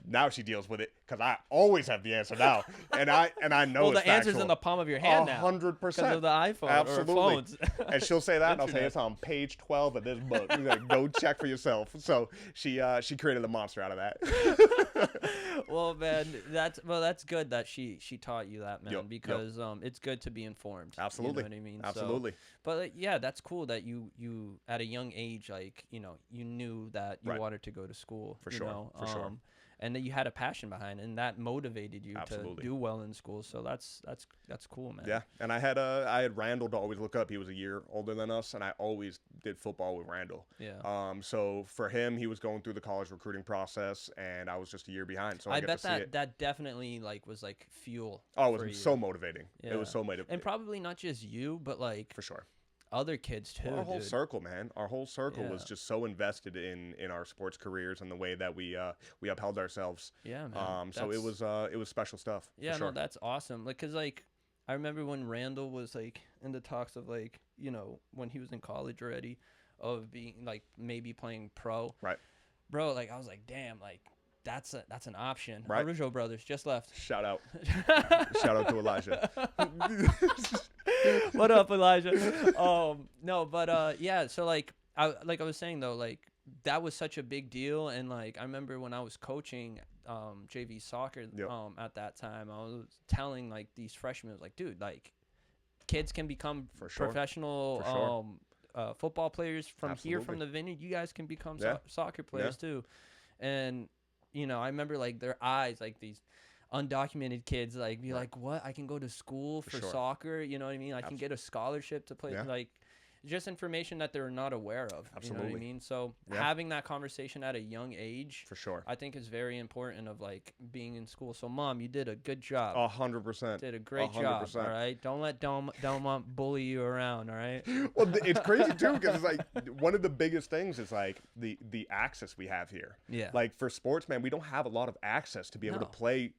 Now she deals with it because I always have the answer now, and I know.
Well, the answer's in the palm of your hand now.
100%.
Because of the iPhone.
Absolutely.
Or phones.
And she'll say that, and I'll say it's on page 12 of this book. You gotta go check for yourself. So she created a monster out of that.
Well, man, that's good that she taught you that, man, because it's good to be informed.
Absolutely.
You know what I mean?
Absolutely.
So, but yeah, that's cool that you at a young age, like you knew that you wanted to go to school.
For sure.
And that you had a passion behind, and that motivated you to do well in school. So that's cool, man.
Yeah, and I had Randall to always look up. He was a year older than us, and I always did football with Randall.
Yeah.
So for him, he was going through the college recruiting process, and I was just a year behind. So I
bet that definitely was fuel.
Oh, it was so motivating.
Yeah.
It was so motivating.
And probably not just you, but
for sure.
Other kids too.
Our whole circle, man. Our whole circle was just so invested in our sports careers and the way that we upheld ourselves.
Yeah, man.
So it was special stuff.
Yeah,
for sure.
No, that's awesome. Like, cause I remember when Randall was in the talks of when he was in college already, of being maybe playing pro.
Right.
Bro, I was like, damn, that's an option.
Right.
Araujo brothers just left.
Shout out. Shout out to Elijah.
What up, Elijah? No, but yeah, so I was saying though, that was such a big deal, and I remember when I was coaching JV soccer at that time, I was telling these freshmen, I was like, dude, kids can become professional football players from here, from the Vineyard. You guys can become soccer players too. And I remember their eyes, these undocumented kids, be like, what? I can go to school for soccer, you know what I mean? I can get a scholarship to play, just information that they're not aware of.
Absolutely.
You know what I mean? So having that conversation at a young age,
for sure,
I think is very important of being in school. So Mom, you did a good job.
100%.
Did a great 100%. Job. All right. Don't let Delmont bully you around. All right.
Well, it's crazy too, because it's one of the biggest things is the access we have here.
Yeah.
For sports, man, we don't have a lot of access to be able to play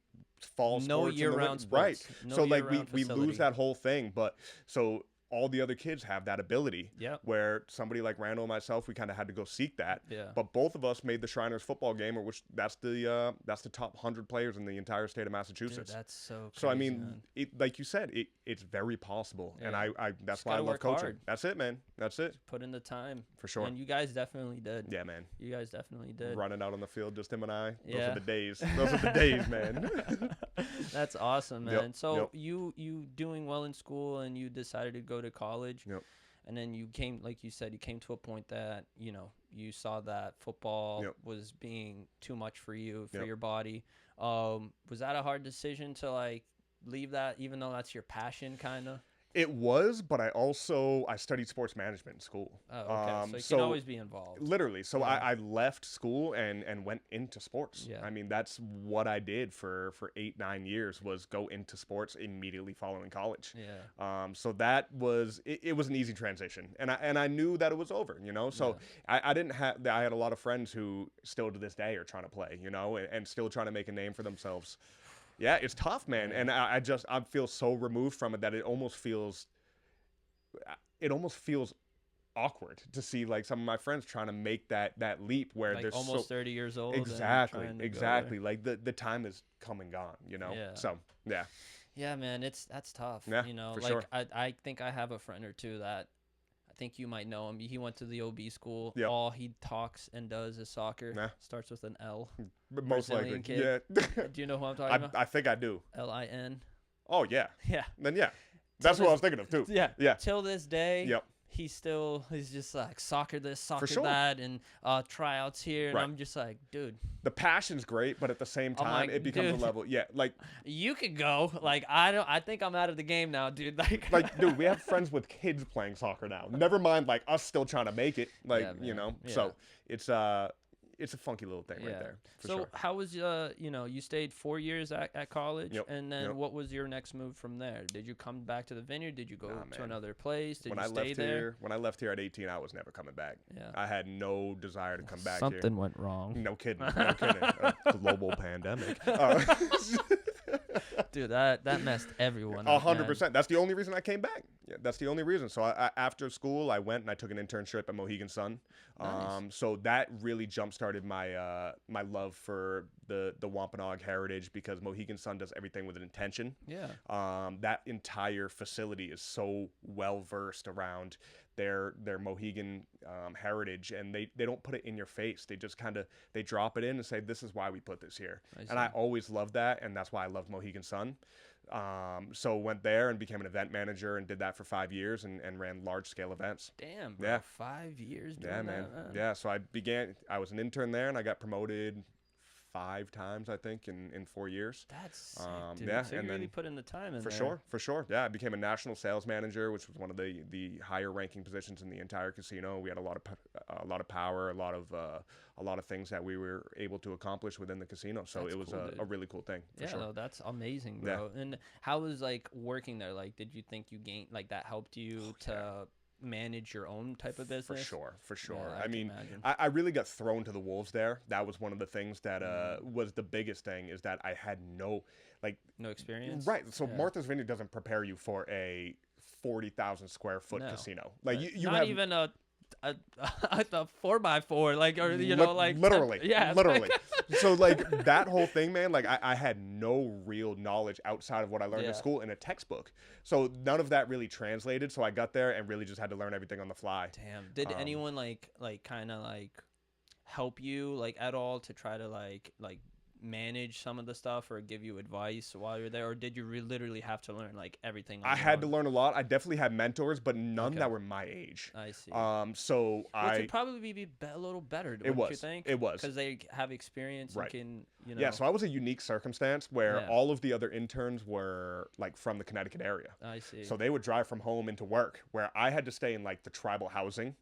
fall sports.
Year-round sports.
Right.
No
so we
facility.
lose that whole thing, but so all the other kids have that ability.
Yeah.
Where somebody like Randall and myself, we kind of had to go seek that.
Yeah.
But both of us made the Shriners football game, which that's the top 100 players in the entire state of Massachusetts.
Dude, that's so crazy,
so I mean, like you said, it's very possible, and I that's why I love coaching. Hard. That's it, man. That's it.
Put in the time.
For sure.
And you guys definitely did.
Yeah, man.
You guys definitely did.
Running out on the field, just him and I. Those
are
the days. Those are the days, man.
That's awesome, man.
Yep.
So you doing well in school, and you decided to go to college.
Yep.
And then you came, like you said, you came to a point that, you saw that football was being too much for you, for your body. Was that a hard decision to leave that, even though that's your passion, kind of?
It was, but I studied sports management in school.
Oh, okay. So you can always be involved.
Literally. So I left school and went into sports.
Yeah.
I mean, that's what I did for 8-9 years, was go into sports immediately following college.
Yeah.
So that was, it was an easy transition. And I knew that it was over, So I had a lot of friends who still to this day are trying to play, and still trying to make a name for themselves. Yeah, it's tough, man. And I feel so removed from it that it almost feels awkward to see like some of my friends trying to make that leap where
like
they're
almost 30 years old.
Exactly. Like the time is come and gone, you know?
Yeah.
So, yeah.
Yeah, man, that's tough.
Yeah,
you know,
for
like
sure.
I think I have a friend or two that I think you might know him. He went to the OB school.
Yep.
All he talks and does is soccer.
Yeah.
Starts with an L.
Most likely.
Kid.
Yeah.
Do you know who I'm talking about?
I think I do.
Lin.
Oh, yeah.
Yeah.
Then, yeah. That's what I was thinking of, too.
Yeah.
Yeah.
Till this day.
Yep.
He's just like soccer this, soccer
sure.
that, and tryouts here. And
Right.
I'm just like, dude.
The passion's great, but at the same time,
like,
it becomes
dude.
a level. Yeah. Like,
You could go. Like, I think I'm out of the game now, dude.
dude, we have friends with kids playing soccer now. Never mind, like, us still trying to make it. Like,
Yeah,
you know.
Yeah.
So, it's a funky little thing right there. For sure.
How was you stayed 4 years at college,
Yep.
and then
Yep.
what was your next move from there? Did you come back to the Vineyard? Did you go to
man.
another place? Did
When
you
I
stay
left
there?
here, when I left here at 18, I was never coming back.
Yeah.
I had no desire to come back
Something went wrong.
here. No kidding. No kidding. A global pandemic.
Dude, that messed everyone up.
100%. That's the only reason I came back. Yeah, that's the only reason. So I after school, I went and I took an internship at Mohegan Sun.
Nice.
So that really jump started my my love for the Wampanoag heritage, because Mohegan Sun does everything with an intention.
Yeah.
That entire facility is so well versed around their Mohegan heritage, and they don't put it in your face. They just they drop it in and say, this is why we put this here. And I always loved that, and that's why I loved Mohegan Sun. So went there and became an event manager and did that for 5 years and ran large scale events.
Damn, bro.
Yeah.
5 years doing
Yeah, man.
that,
Yeah, so I was an intern there, and I got promoted 5 times, I think, in 4 years.
That's sick, dude.
Yeah,
So you
and
really
then
put in the time in
for
there.
sure. Yeah, I became a national sales manager, which was one of the higher ranking positions in the entire casino. We had a lot of power, a lot of things that we were able to accomplish within the casino. So
That's
it was
cool,
a really cool thing. For sure.
No, that's amazing, bro. And how was like working there? Like, did you think you gained like that helped you to manage your own type of business?
For sure.
Yeah,
I mean, I really got thrown to the wolves there. That was one of the things that was the biggest thing, is that I had no
experience.
Right. So Martha's Vineyard doesn't prepare you for a 40,000 square foot casino. Like you
not
have
even a 4x4, like, or
literally.
yeah,
literally. So like that whole thing, man, like I had no real knowledge outside of what I learned in school in a textbook. So none of that really translated. So I got there and really just had to learn everything on the fly.
Damn. Did anyone like kind of like help you like at all to try to like manage some of the stuff or give you advice while you're there, or did you literally have to learn like everything on
I
your
had
own?
to learn a lot. I definitely had mentors, but none that were my age.
I see.
So
which would probably be a little better, wouldn't you think?
It was.
Because they have experience and can,
Yeah, so I was a unique circumstance where all of the other interns were like from the Connecticut area.
I see.
So they would drive from home into work, where I had to stay in like the tribal housing.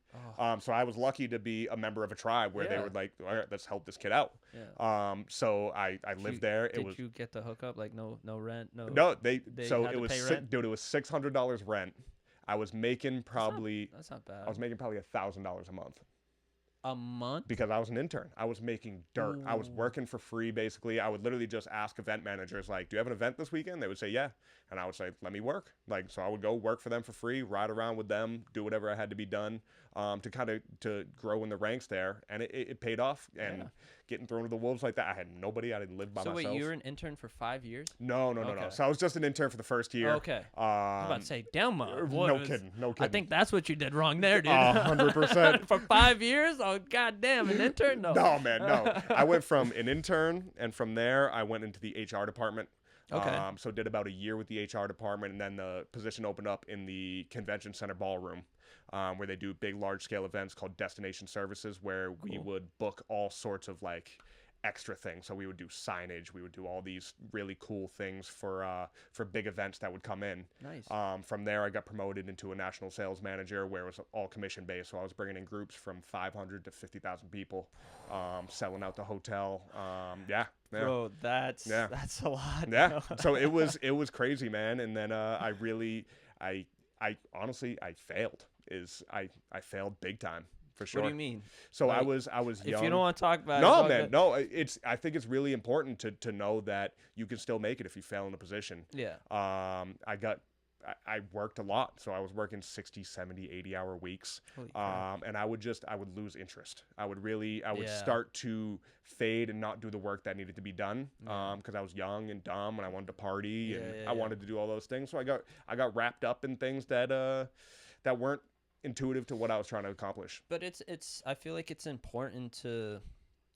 So I was lucky to be a member of a tribe where they were like, all right, let's help this kid out.
Yeah.
So I lived there.
Did you get the hookup? Like no rent? No,
so it was dude, it was $600 rent. I was making probably
that's not bad.
I was making probably $1,000 a month.
A month?
Because I was an intern. I was making dirt. I was working for free, basically. I would literally just ask event managers, like, do you have an event this weekend? They would say, yeah. And I would say, let me work. Like, so I would go work for them for free, ride around with them, do whatever I had to be done to kind of to grow in the ranks there. And it paid off. And getting thrown to the wolves like that, I had nobody. I didn't live by myself.
So wait, you were an intern for 5 years?
No. So I was just an intern for the first year.
Okay. I'm about to say, Delmont.
No kidding.
I think that's what you did wrong there, dude.
100%.
For 5 years? Oh, goddamn, an intern? No.
No, man, no. I went from an intern, and from there, I went into the HR department.
Okay.
So did about a year with the HR department, and then the position opened up in the convention center ballroom, where they do big, large-scale events called destination services, where we would book all sorts of like extra things. So we would do signage, we would do all these really cool things for big events that would come in.
Nice.
From there, I got promoted into a national sales manager, where it was all commission based. So I was bringing in groups from 500 to 50,000 people, selling out the hotel.
Bro, that's a lot.
Yeah. So it was crazy, man. And then I honestly failed. I failed big time. For sure.
What do you mean?
So
like,
I was young.
If you don't want to talk about
no, man, no. I think it's really important to know that you can still make it if you fail in a position.
Yeah.
I I worked a lot. So I was working 60, 70, 80-hour weeks. And I would lose interest. I would start to fade and not do the work that needed to be done. Because I was young and dumb and I wanted to party and I wanted to do all those things. So I got wrapped up in things that weren't intuitive to what I was trying to accomplish.
But I feel like it's important to,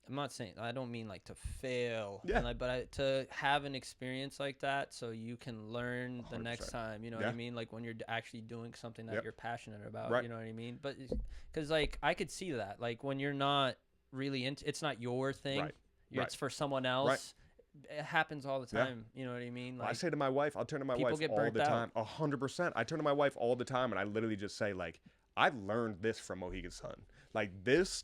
I'm not saying, I don't mean like to fail, but to have an experience like that so you can learn 100%. The next time, you know what I mean? Like when you're actually doing something that you're passionate about, you know what I mean? But because like I could see that, like when you're not really into, it's not your thing, it's for someone else. It happens all the time. You know what I mean? Like,
I say to my wife, I'll turn to my wife all the time. 100%. I turn to my wife all the time and I literally just say like, I learned this from Mohegan Sun. Like this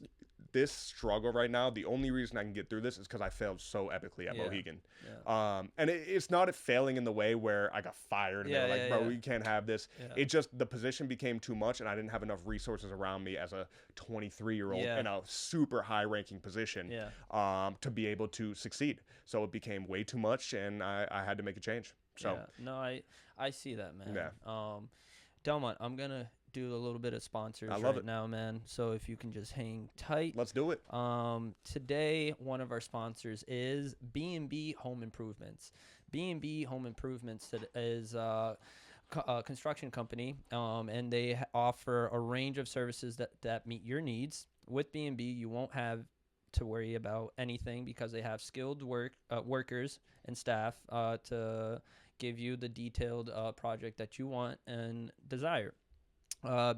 struggle right now, the only reason I can get through this is because I failed so epically at Mohegan. And it's not a failing in the way where I got fired and they were like, bro, we can't have this. It just, the position became too much and I didn't have enough resources around me as a 23-year-old in a super high ranking position to be able to succeed. So it became way too much and I had to make a change. So
no, I see that, man. Delmont, I'm gonna do a little bit of sponsors now, man. So if you can just hang tight.
Let's do it.
Today, one of our sponsors is B&B Home Improvements. B&B Home Improvements is a construction company, and they offer a range of services that meet your needs. With B&B, you won't have to worry about anything because they have skilled workers and staff to give you the detailed project that you want and desire.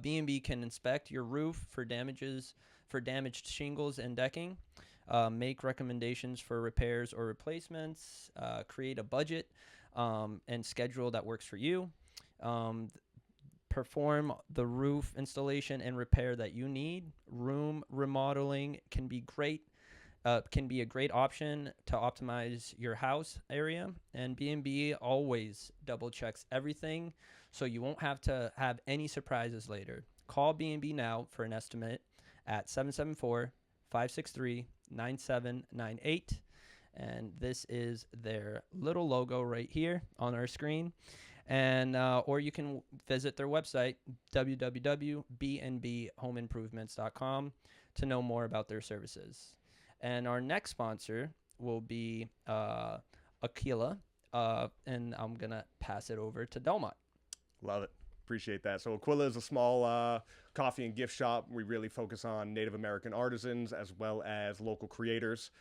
B&B can inspect your roof for damaged shingles and decking, make recommendations for repairs or replacements, create a budget and schedule that works for you, perform the roof installation and repair that you need. Room remodeling can be a great option to optimize your house area, and B&B always double checks everything so you won't have to have any surprises later. Call B&B now for an estimate at 774-563-9798, and this is their little logo right here on our screen. And or you can visit their website, www.bnbhomeimprovements.com, to know more about their services. And our next sponsor will be Aquila, and I'm going to pass it over to Delmont.
Love it. Appreciate that. So Aquila is a small coffee and gift shop. We really focus on Native American artisans as well as local creators.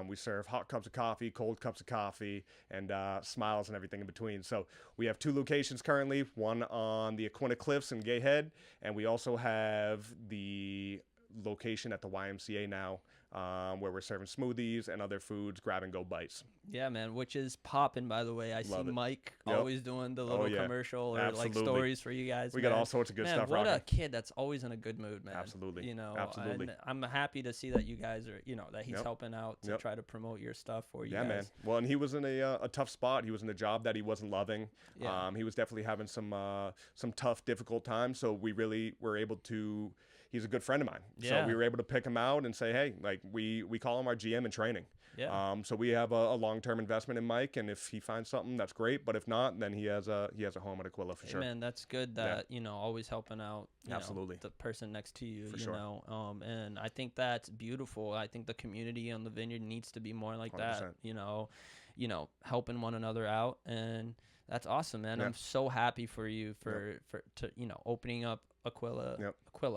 We serve hot cups of coffee, cold cups of coffee, and smiles and everything in between. So we have 2 locations currently, one on the Aquina Cliffs in Gay Head, and we also have the location at the YMCA now, where we're serving smoothies and other foods, grab-and-go bites.
Yeah, man, which is popping, by the way. I see Mike always doing the little commercial or like stories for you guys.
We got all sorts of good stuff.
What a kid that's always in a good mood, man.
Absolutely.
You know,
absolutely.
And I'm happy to see that you guys are, you know, that he's helping out to try to promote your stuff for you guys.
Man. Well, and he was in a tough spot. He was in a job that he wasn't loving. He was definitely having some tough, difficult times. So we really were able to. He's a good friend of mine. So we were able to pick him out and say, hey, like we call him our GM in training. So we have a long-term investment in Mike, and if he finds something, that's great. But if not, then he has a home at Aquila for sure.
Man, that's good that, you know, always helping out
Absolutely.
the person next to you,
for
you
sure.
know. And I think that's beautiful. I think the community on the Vineyard needs to be more like 100%. That, you know, helping one another out. And that's awesome, man. I'm so happy for you for you know, opening up Aquila,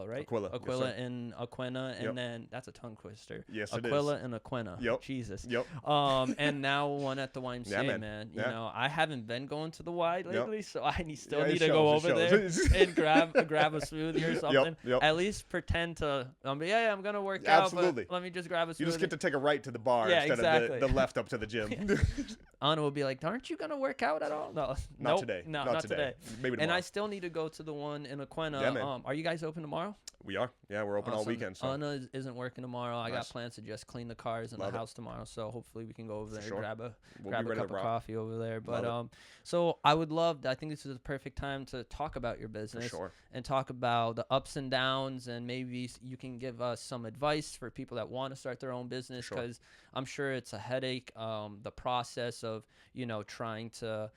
right?
Aquila,
yes, and Aquina, and then that's a tongue twister.
Yes,
Aquila and Aquina. Jesus. And now one at the YMCA, man. You know, I haven't been going to the Y lately, so I still need to go over there and grab a smoothie or something. At least pretend to. I'm gonna work out, but let me just grab a smoothie.
You just get to take a right to the bar instead of the left up to the gym.
Anna will be like, "Aren't you gonna work out at all?" No,
not today.
No, not today.
Maybe tomorrow.
And I still need to go to the one in Aquina. Are you guys open tomorrow?
We are. Yeah, we're open all weekend. So.
Anna isn't working tomorrow. I got plans to just clean the cars in the house tomorrow. So hopefully we can go over there and grab a cup of coffee over there. But so I would love. I think this is the perfect time to talk about your business and talk about the ups and downs, and maybe you can give us some advice for people that want to start their own business, because I'm sure it's a headache. The process of, you know, trying to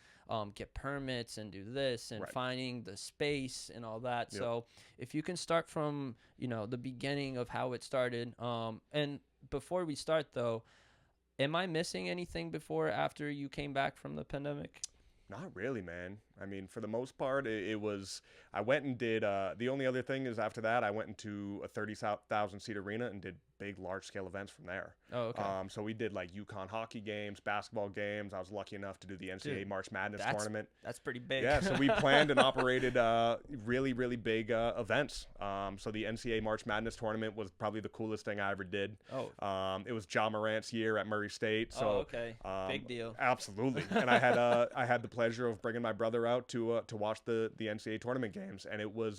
get permits and do this and finding the space and all that.
Yep.
So if you can start from, the beginning of how it started. And before we start though, am I missing anything before or after you came back from the pandemic?
Not really, man. I mean, for the most part, it was, I went and did, the only other thing is after that, I went into a 30,000 seat arena and did big, large scale events from there.
Oh, okay.
So we did like UConn hockey games, basketball games. I was lucky enough to do the NCAA March Madness tournament.
That's pretty big.
Yeah, so we planned and operated really, really big events. So the NCAA March Madness tournament was probably the coolest thing I ever did.
Oh.
It was Ja Morant's year at Murray State. So,
okay. Big deal.
Absolutely. And I had the pleasure of bringing my brother out to watch the NCAA tournament games, and it was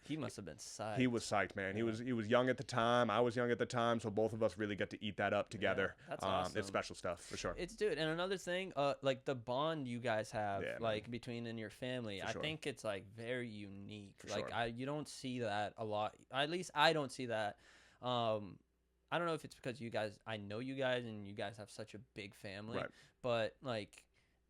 he must have been psyched.
He was psyched, man. Yeah. He was young at the time. I was young at the time, so both of us really got to eat that up together.
Yeah, that's awesome.
It's special stuff for sure.
It's and another thing, like the bond you guys have, like between in your family, I think it's like very unique. For like you don't see that a lot. At least I don't see that. I don't know if it's because I know you guys and you guys have such a big family, but like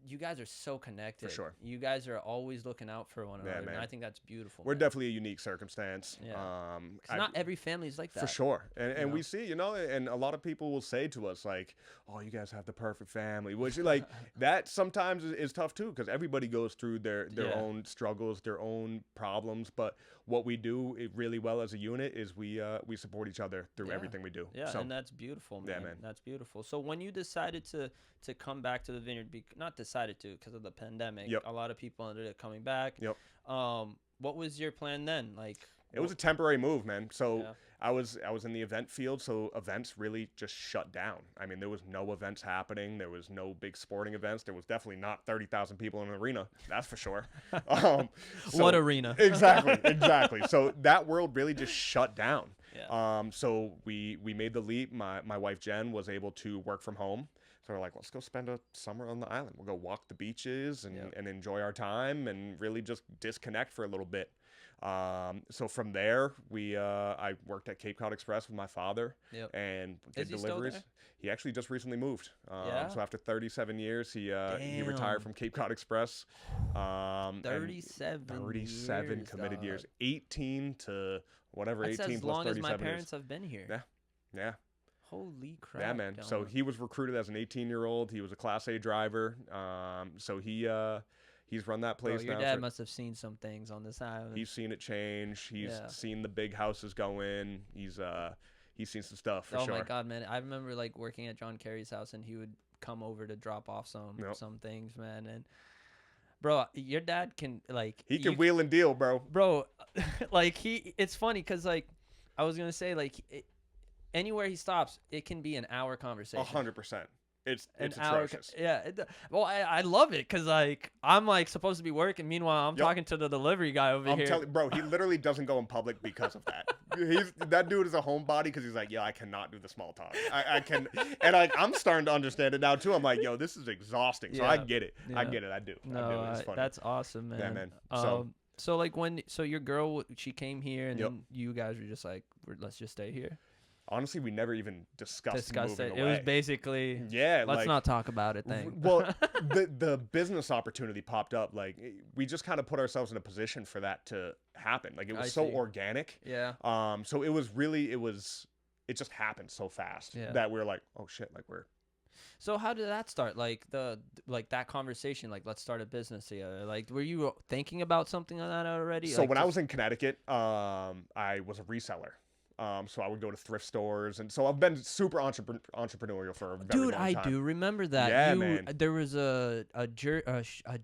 you guys are so connected.
For sure.
You guys are always looking out for one another, and I think that's beautiful.
We're definitely a unique circumstance.
Yeah. 'Cause not every family is like that.
For sure. And we see, and a lot of people will say to us like, oh, you guys have the perfect family, which like that sometimes is tough too, because everybody goes through their own struggles, their own problems. But what we do really well as a unit is we support each other through everything we do.
Yeah, and that's beautiful, man. Yeah, man. That's beautiful. So when you decided to come back to the Vineyard, not decided to because of the pandemic, a lot of people ended up coming back.
Yep.
What was your plan then? Like,
it was a temporary move, man. So I was in the event field, so events really just shut down. I mean, there was no events happening. There was no big sporting events. There was definitely not 30,000 people in an arena. That's for sure.
What arena?
Exactly. So that world really just shut down.
Yeah.
So we made the leap. My wife Jen was able to work from home. So we're like, let's go spend a summer on the island. We'll go walk the beaches and enjoy our time and really just disconnect for a little bit. So from there, I worked at Cape Cod Express with my father and did deliveries. He actually just recently moved. So after 37 years, he retired from Cape Cod Express.
37
committed years. 18 to whatever,
That's
18
as
plus
long
37
as my parents
years.
have been here.
Yeah.
Holy crap.
Yeah, man. So he was recruited as an 18-year-old. He was a Class A driver. So he's run that place now.
Your dad must have seen some things on this island.
He's seen it change. He's seen the big houses go in. He's seen some stuff for sure.
Oh my God, man. I remember like working at John Kerry's house, and he would come over to drop off some things, man. And bro, your dad can like
he can wheel and deal, bro.
Bro, like it's funny because like I was gonna say like anywhere he stops, it can be an hour conversation.
100%. It's atrocious.
Well, I love it because like I'm like supposed to be working. Meanwhile, I'm talking to the delivery guy over here.
Bro, he literally doesn't go in public because of that. That dude is a homebody because he's like, I cannot do the small talk. I can, and I'm starting to understand it now too. I'm like, this is exhausting. So I get it. I get it. I do. It's funny.
That's awesome, man.
Yeah, man.
So like so your girl, she came here, and then you guys were just like, let's just stay here.
Honestly, we never even discussed moving
it.
away.
It was basically let's not talk about it thing.
Well, the business opportunity popped up. Like we just kind of put ourselves in a position for that to happen. Like it was so organic.
Yeah.
So it just happened so fast that we were like, oh shit, like we're.
So how did that start? Like that conversation, like let's start a business together. Like were you thinking about something like that already?
So when I was in Connecticut, I was a reseller. So I would go to thrift stores, and so I've been super entrepreneurial for a very long time.
I do remember that.
Yeah, man.
There was a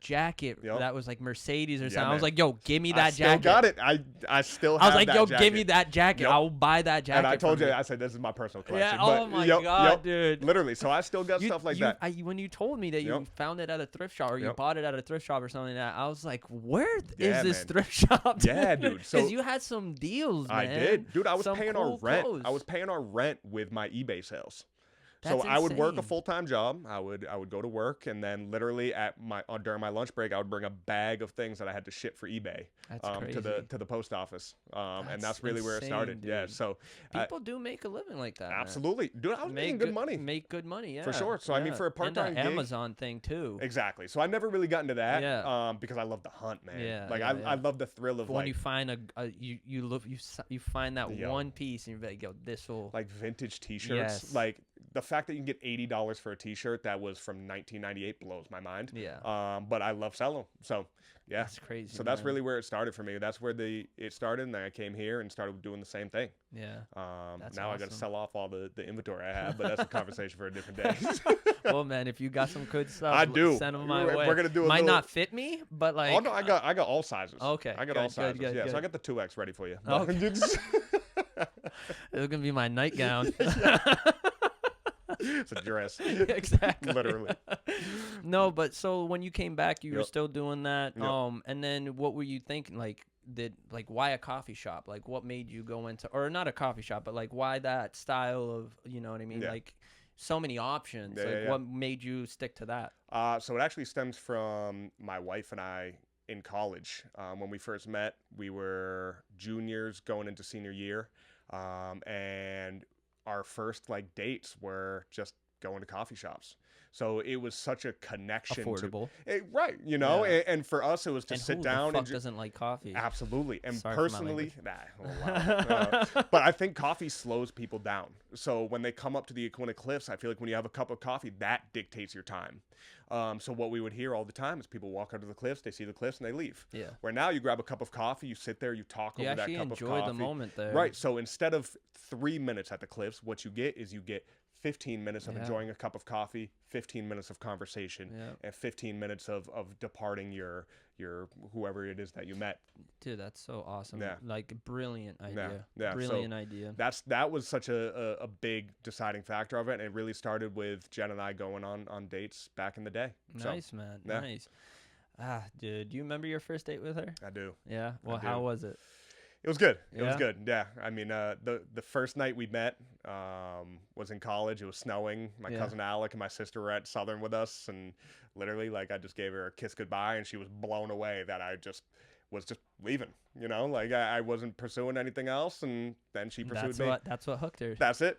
jacket that was like Mercedes or something.
Man.
I was like, yo, give me that jacket.
I still got it. I still have that jacket.
I was like, yo, give me that jacket. I'll buy that jacket.
And I told you, I said, this is my personal collection.
Yeah, oh my God, dude.
Literally. So I still got stuff like that.
When you told me that you found it at a thrift shop or you bought it at a thrift shop or something like that, I was like, where is this thrift shop?
Yeah, dude.
Because you had some deals, man.
I did. Dude, I was paying our rent.
Clothes.
I was paying our rent with my eBay sales. So I would work a full-time job. I would go to work, and then literally during my lunch break, I would bring a bag of things that I had to ship for eBay to the post office. And that's really where it started. Dude. Yeah. So
people do make a living like that.
Absolutely,
man.
dude. I was making good money.
Make good money, yeah,
for sure. So I mean, for a part-time
gig, Amazon thing too.
Exactly. So I never really got into that. Because I love the hunt, man. Yeah. Like I love the thrill of
when you find you find that one piece and you're like, yo, this will
like vintage T-shirts. Like the fact that you can get $80 for a T-shirt that was from 1998 blows my mind.
Yeah.
But I love selling them. So yeah,
that's crazy.
So that's really where it started for me. That's where it started, and then I came here and started doing the same thing.
Yeah.
Now I got to sell off all the inventory I have, but that's a conversation for a different day.
Well, man, if you got some good stuff,
I do.
Send them my way.
We're gonna do.
Might not fit me, but like.
Oh no, I got all sizes.
Okay.
I got all sizes. Good. So I got the 2X ready for you.
Okay. It's gonna be my nightgown.
It's a dress.
Exactly.
Literally.
No, but so when you came back, you were still doing that.
Yep.
And then what were you thinking? Like, why a coffee shop? Like, what made you go into, or not a coffee shop, but like, why that style of, you know what I mean?
Yeah.
Like, so many options. What made you stick to that?
So it actually stems from my wife and I in college. When we first met, we were juniors going into senior year. And our first like dates were just going to coffee shops. So it was such a connection.
Affordable.
Right. You know, and for us, it was to sit down.
Who the fuck doesn't like coffee?
Absolutely. And personally, but I think coffee slows people down. So when they come up to the Aquina Cliffs, I feel like when you have a cup of coffee, that dictates your time. So what we would hear all the time is people walk out to the cliffs, they see the cliffs, and they leave.
Yeah.
Where now you grab a cup of coffee, you sit there, you talk over that cup of coffee.
You enjoy the moment there.
Right. So instead of 3 minutes at the cliffs, what you get is 15 minutes of enjoying a cup of coffee, 15 minutes of conversation, and 15 minutes of departing your whoever it is that you met.
Dude, that's so awesome.
Yeah.
Like, brilliant idea.
Yeah.
Brilliant idea.
That was such a big deciding factor of it, and it really started with Jen and I going on dates back in the day.
Nice, man. Yeah. Nice. Dude, do you remember your first date with her?
I do.
Yeah? Well, how was it?
It was good. It was good. Yeah. I mean, the first night we met was in college. It was snowing. My cousin Alec and my sister were at Southern with us, and literally, like, I just gave her a kiss goodbye, and she was blown away that I was just leaving. You know, like I wasn't pursuing anything else, and then she pursued me.
That's what hooked her.
That's it.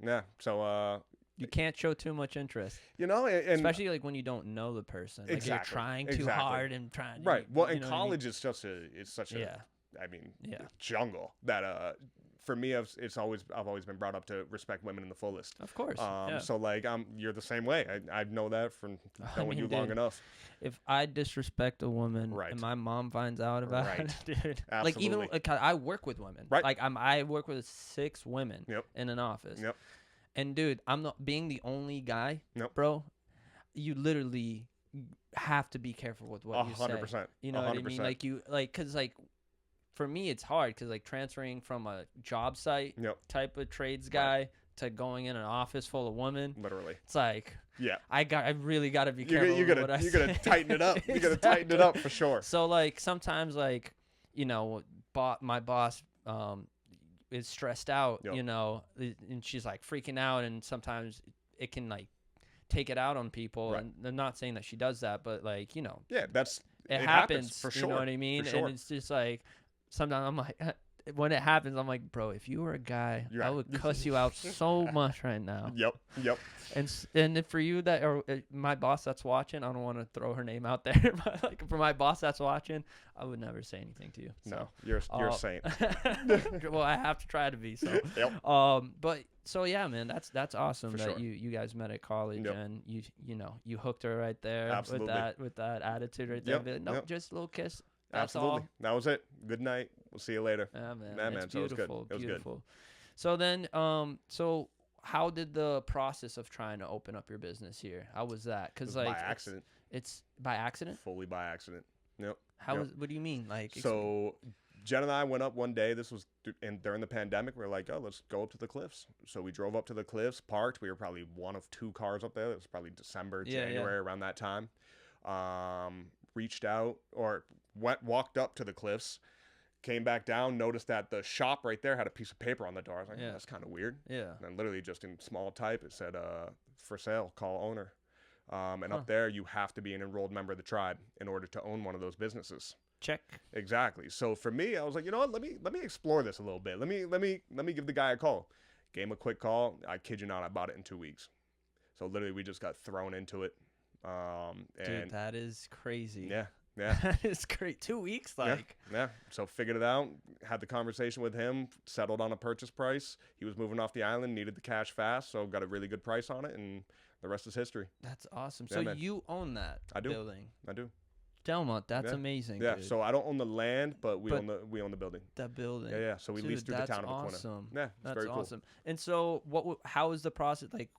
Yeah. So.
You can't show too much interest,
you know, and
especially like when you don't don't know the person. Like you're trying too hard and trying.
Right. Well, in college, it's such a jungle that for me, I've always been brought up to respect women in the fullest.
Of course.
So like you're the same way. I know that from knowing you long enough.
If I disrespect a woman and my mom finds out about it, dude.
Absolutely.
Like even like I work with women.
Right.
Like I work with 6 women in an office.
Yep.
And dude, I'm not being the only guy,
bro.
You literally have to be careful with what you say.
100%.
You know 100%. What I mean? Cause for me, it's hard because like transferring from a job site type of trades guy to going in an office full of women,
literally,
it's like I really got to be careful.
You gotta tighten it up. You gotta tighten it up for sure.
So like sometimes like my boss is stressed out, and she's like freaking out, and sometimes it can like take it out on people.
Right.
And I'm not saying that she does that, but like it
happens for sure.
You know what I mean?
Sure.
And it's just like sometimes I'm like, when it happens, I'm like, bro, if you were a guy, I would cuss you out so much right now.
Yep.
And for you that or my boss that's watching, I don't want to throw her name out there, but like for my boss that's watching, I would never say anything to you. So,
no, you're a saint.
Well, I have to try to be. So, but so yeah, man, that's awesome that you guys met at college and you hooked her right there.
Absolutely.
with that attitude right there. Like, just a little kiss. That's
Absolutely.
all.
That was it. Good night. We'll see you later.
Yeah, man.
Man.
It's
So it was good.
beautiful.
It was
beautiful.
good.
So then, so how did the process of trying to open up your business here? How was that? Because like
by accident.
It's by accident.
Fully by accident. Yep.
What do you mean? Like
so. Jen and I went up one day. This was during the pandemic. We were like, oh, let's go up to the cliffs. So we drove up to the cliffs, parked. We were probably one of 2 cars up there. It was probably December, January, around that time. Reached out or walked up to the cliffs, Came back down, noticed that the shop right there had a piece of paper on the door. I was like, that's kind of weird.
Yeah.
And then literally just in small type, it said, for sale, call owner. And up there, you have to be an enrolled member of the tribe in order to own one of those businesses.
Check.
Exactly. So for me, I was like, you know what? Let me explore this a little bit. Let me give the guy a call. Gave him a quick call. I kid you not, I bought it in 2 weeks. So literally, we just got thrown into it.
Dude, that is crazy.
Yeah.
That is great. 2 weeks, like.
Yeah. So figured it out. Had the conversation with him. Settled on a purchase price. He was moving off the island. Needed the cash fast. So got a really good price on it, and the rest is history.
That's awesome.
Yeah,
so
man.
you own that building.
I do.
Delmont, that's amazing.
Yeah.
Dude.
So I don't own the land, but we own the building.
That building.
Yeah. So we lease through the town of Aquina.
That's awesome.
Yeah, it's very cool.
Awesome. And so, how is the process like?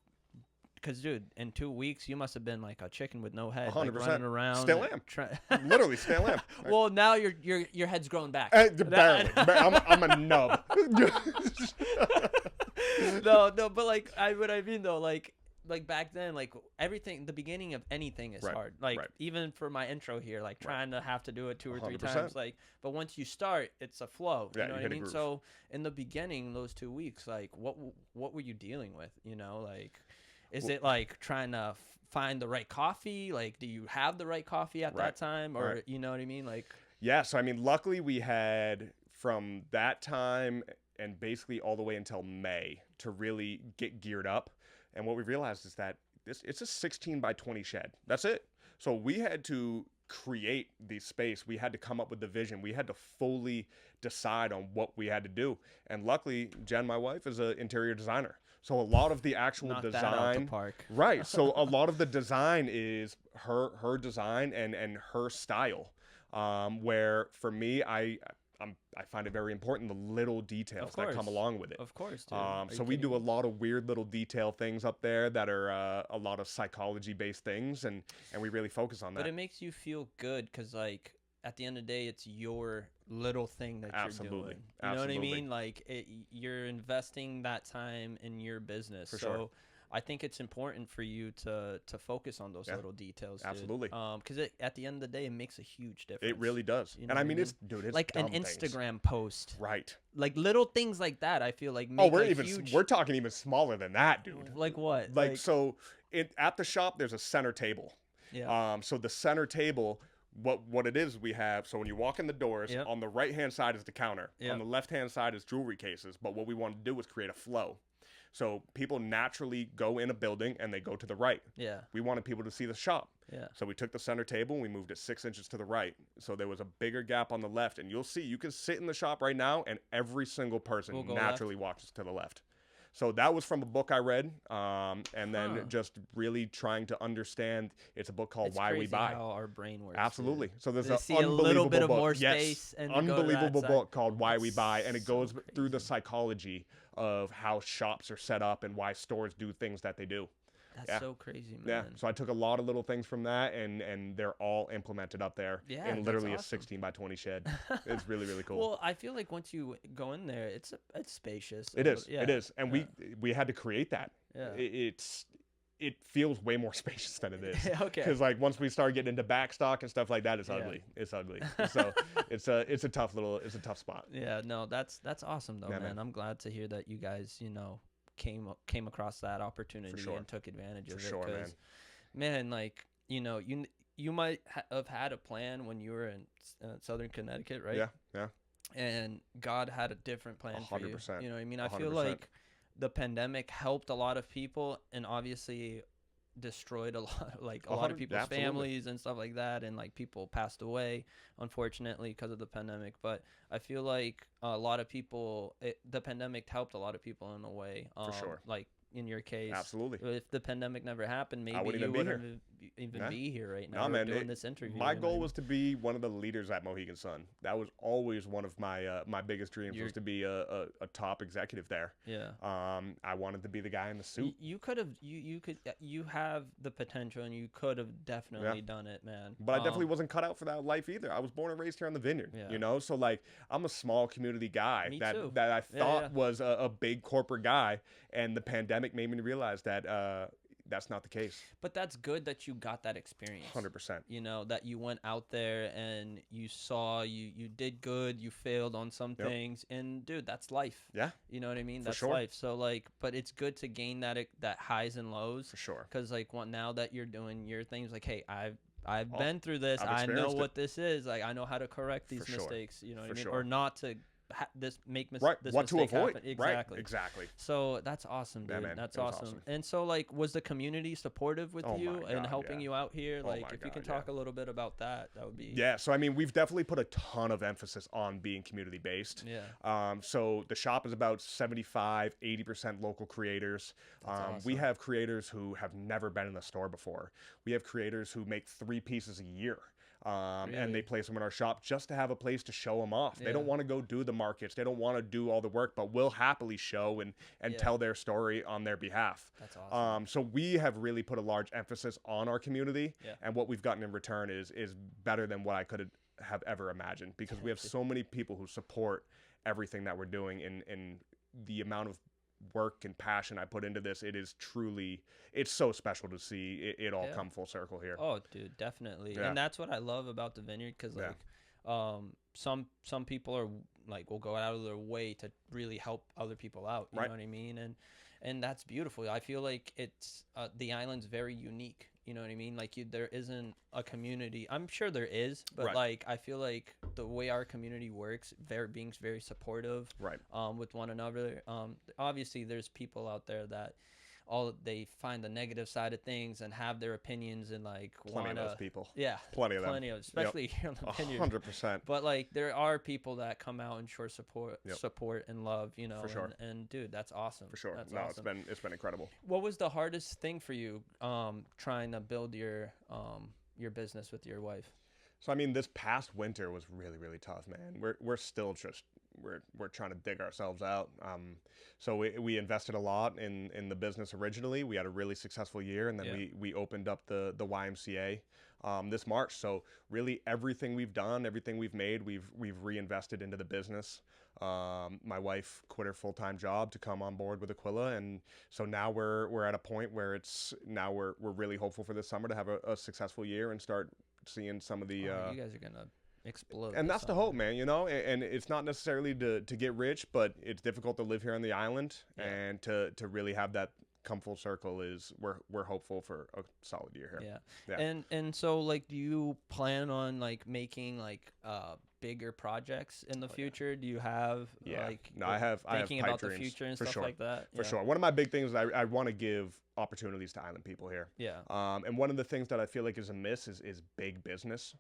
Because, dude, in 2 weeks, you must have been like a chicken with no head,
100%.
like running around.
Still am. Literally, still am.
Well, now your head's grown back.
Barely. I'm a nub.
No, but like what I mean though, like back then, like everything, the beginning of anything is hard. Like even for my intro here, like trying to have to do it 2 or 3 times. Like, but once you start, it's a flow. You know what I mean? So in the beginning, those 2 weeks, like what were you dealing with? You know, like. Is it like trying to find the right coffee? Like, do you have the right coffee at that time? Or, you know what I mean? Like,
yeah. So, I mean, luckily we had from that time and basically all the way until May to really get geared up. And what we realized is that it's a 16 by 20 shed. That's it. So we had to create the space. We had to come up with the vision. We had to fully decide on what we had to do. And luckily, Jen, my wife, is an interior designer. So a lot of the actual design,
that out the park.
Right. So a lot of the design is her design and her style. Where for me, I find it very important the little details that come along with it.
Of course. Dude.
So we do a lot of weird little detail things up there that are a lot of psychology based things, and we really focus on that.
But it makes you feel good because like at the end of the day, it's your little thing that you're doing. You know what I mean? Like you're investing that time in your business.
For sure.
I think it's important for you to focus on those little details.
Absolutely.
Because at the end of the day, it makes a huge difference.
It really does.
You know
and I mean, it's
like an
things.
Instagram post.
Right.
Like little things like that, I feel like make
we're talking even smaller than that, dude.
Like what?
Like so at the shop there's a center table.
Yeah.
So the center table, what it is, we have, so when you walk in the doors, on the right hand side is the counter. On the left hand side is jewelry cases. But what we want to do is create a flow. So people naturally go in a building and they go to the right.
Yeah.
We wanted people to see the shop.
Yeah.
So we took the center table and we moved it 6 inches to the right. So there was a bigger gap on the left. And you'll see, you can sit in the shop right now and every single person naturally walks to the left. So that was from a book I read, and then just really trying to understand. It's a book called Why We Buy.
How our brain works.
Absolutely.
Dude.
So there's
an
unbelievable
little bit
book.
Of more space
and unbelievable book called Why We Buy, and it goes
crazy.
through the psychology of how shops are set up and why stores do things that they do.
That's so crazy, man.
Yeah. So I took a lot of little things from that, and they're all implemented up there in literally a 16 by 20 shed. It's really, really cool.
Well, I feel like once you go in there, it's spacious.
It is. Yeah. It is. And we had to create that.
Yeah.
It feels way more spacious than it is.
Okay.
Because like once we start getting into backstock and stuff like that, it's ugly. It's ugly. So it's a tough spot.
Yeah. No, that's awesome though, man. I'm glad to hear that you guys, came across that opportunity and took advantage of it.
For sure,
man. Like, you might have had a plan when you were in Southern Connecticut, right?
Yeah.
And God had a different plan
100%.
for you. You know what I mean? I
100%.
feel like the pandemic helped a lot of people and obviously destroyed a lot of people's families and stuff like that, and like people passed away unfortunately because of the pandemic. But I feel like a lot of people, the pandemic helped a lot of people in a way.
For sure.
Like in your case,
absolutely.
If the pandemic never happened, maybe
you
wouldn't even be here right now.
No, man,
doing this interview.
My goal was to be one of the leaders at Mohegan Sun. That was always one of my my biggest dreams, was to be a top executive there.
Yeah.
I wanted to be the guy in the suit.
You have the potential, and you could have definitely done it, man.
But I definitely wasn't cut out for that life either. I was born and raised here on the Vineyard, so like I'm a small community guy that I thought was a big corporate guy, and the pandemic made me realize that that's not the case.
But that's good that you got that experience.
100%.
You know, that you went out there and you saw, you did good, you failed on some things, and dude, that's life.
Yeah.
You know what I mean?
For
That's
sure.
life. So like, but it's good to gain that highs and lows.
For sure.
Because like, now that you're doing your things, like, hey, I've been through this. I know what this is. Like, I know how to correct these mistakes. You know what I mean? Or not to make
right.
this
what to avoid.
Happen. Exactly.
Right. Exactly.
So that's awesome, dude.
Yeah,
that's awesome. And so, like, was the community supportive with you and helping you out here? Like, if you can talk a little bit about that, that would be.
Yeah. So, I mean, we've definitely put a ton of emphasis on being community based.
Yeah.
So the shop is about 75, 80% local creators.
Awesome.
We have creators who have never been in the store before. We have creators who make 3 pieces a year.
Really?
And they place them in our shop just to have a place to show them off. They don't want to go do the markets. They don't want to do all the work, but we'll happily show and tell their story on their behalf.
That's awesome.
So we have really put a large emphasis on our community, and what we've gotten in return is better than what I could have ever imagined, because we have so many people who support everything that we're doing, and the amount of work and passion I put into this, it's so special to see it all come full circle here.
Oh, dude, definitely. And that's what I love about the Vineyard, because like some people are like, will go out of their way to really help other people out, you know what I mean? And that's beautiful. I feel like it's the island's very unique. You know what I mean? Like, there isn't a community. I'm sure there is, but like, I feel like the way our community works, being very supportive, with one another. Obviously, there's people out there that they find the negative side of things and have their opinions and like
plenty of those people.
Yeah,
plenty of them,
especially here in the Vineyard.
100%.
But like, there are people that come out and show support and love. You know,
for sure.
And dude, that's awesome.
For sure.
That's
no,
awesome.
It's been incredible.
What was the hardest thing for you trying to build your business with your wife?
So I mean, this past winter was really, really tough, man. We're still just we're trying to dig ourselves out. So we invested a lot in the business originally. We had a really successful year, and then we opened up the YMCA this March. So really, everything we've done, everything we've made, we've reinvested into the business. My wife quit her full-time job to come on board with Aquila, and so now we're at a point where we're really hopeful for this summer to have a successful year and start seeing some of the.
You guys are gonna explode.
And that's the hope, man. You know, and it's not necessarily to get rich, but it's difficult to live here on the island, and to really have that come full circle we're hopeful for a solid year here.
Yeah. And so, like, do you plan on like making like bigger projects in the future? Do you have like
I have
thinking about
dreams,
the future and
for
stuff
sure.
like that?
For sure. One of my big things is I want to give opportunities to island people here.
Yeah.
And one of the things that I feel like is a miss is big business,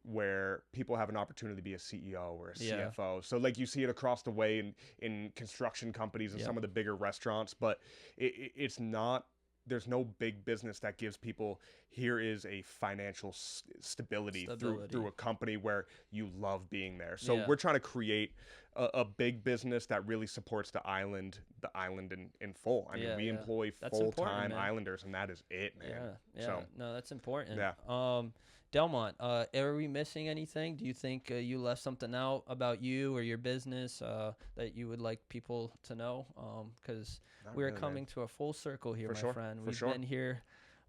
where people have an opportunity to be a CEO or a CFO. So like, you see it across the way in construction companies and some of the bigger restaurants, but it's not. There's no big business that gives people, here is a financial stability. Through a company where you love being there. So we're trying to create a big business that really supports the island in full. I mean, we employ full-time islanders, and that is it, man. So,
no, that's important.
Yeah.
Delmont, are we missing anything? Do you think you left something out about you or your business that you would like people to know? Because we're coming to a full circle here, my friend. We've been here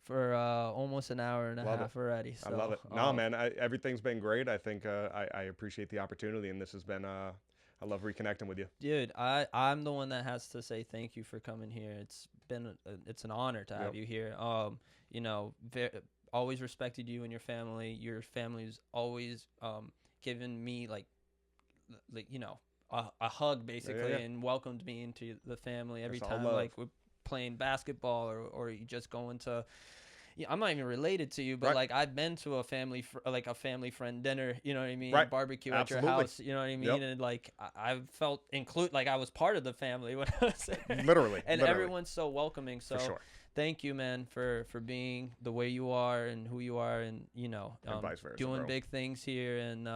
for almost an hour and a half already. So,
I love it. No, man, everything's been great. I think I appreciate the opportunity, and this has been I love reconnecting with you.
Dude, I'm the one that has to say thank you for coming here. It's been it's an honor to have you here. You know, always respected you and your family. Your family's always given me like you know, a hug basically, and welcomed me into the family every time. Like, we're playing basketball or you just going to. Yeah, I'm not even related to you, but like, I've been to a family friend dinner, you know what I mean? Barbecue at your house, you know what I mean? And like, I felt like I was part of the family when I was there.
Literally.
Everyone's so welcoming. So
for sure.
Thank you, man, for being the way you are and who you are, and you know,
and vice versa,
doing big things here, and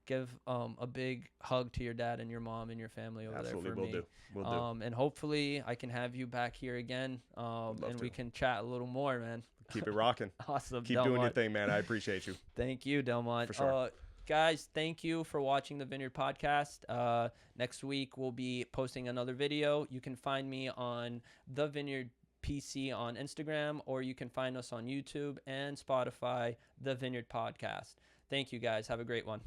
give a big hug to your dad and your mom and your family over there for me.
We'll do.
And hopefully I can have you back here again, and we can chat a little more, man.
Keep it rocking.
Awesome.
Keep doing your thing, man. I appreciate you.
Thank you, Delmont.
For sure.
Guys, thank you for watching the Vineyard Podcast. Next week we'll be posting another video. You can find me on the Vineyard PC on Instagram, or you can find us on YouTube and Spotify, The Vineyard Podcast. Thank you, guys. Have a great one.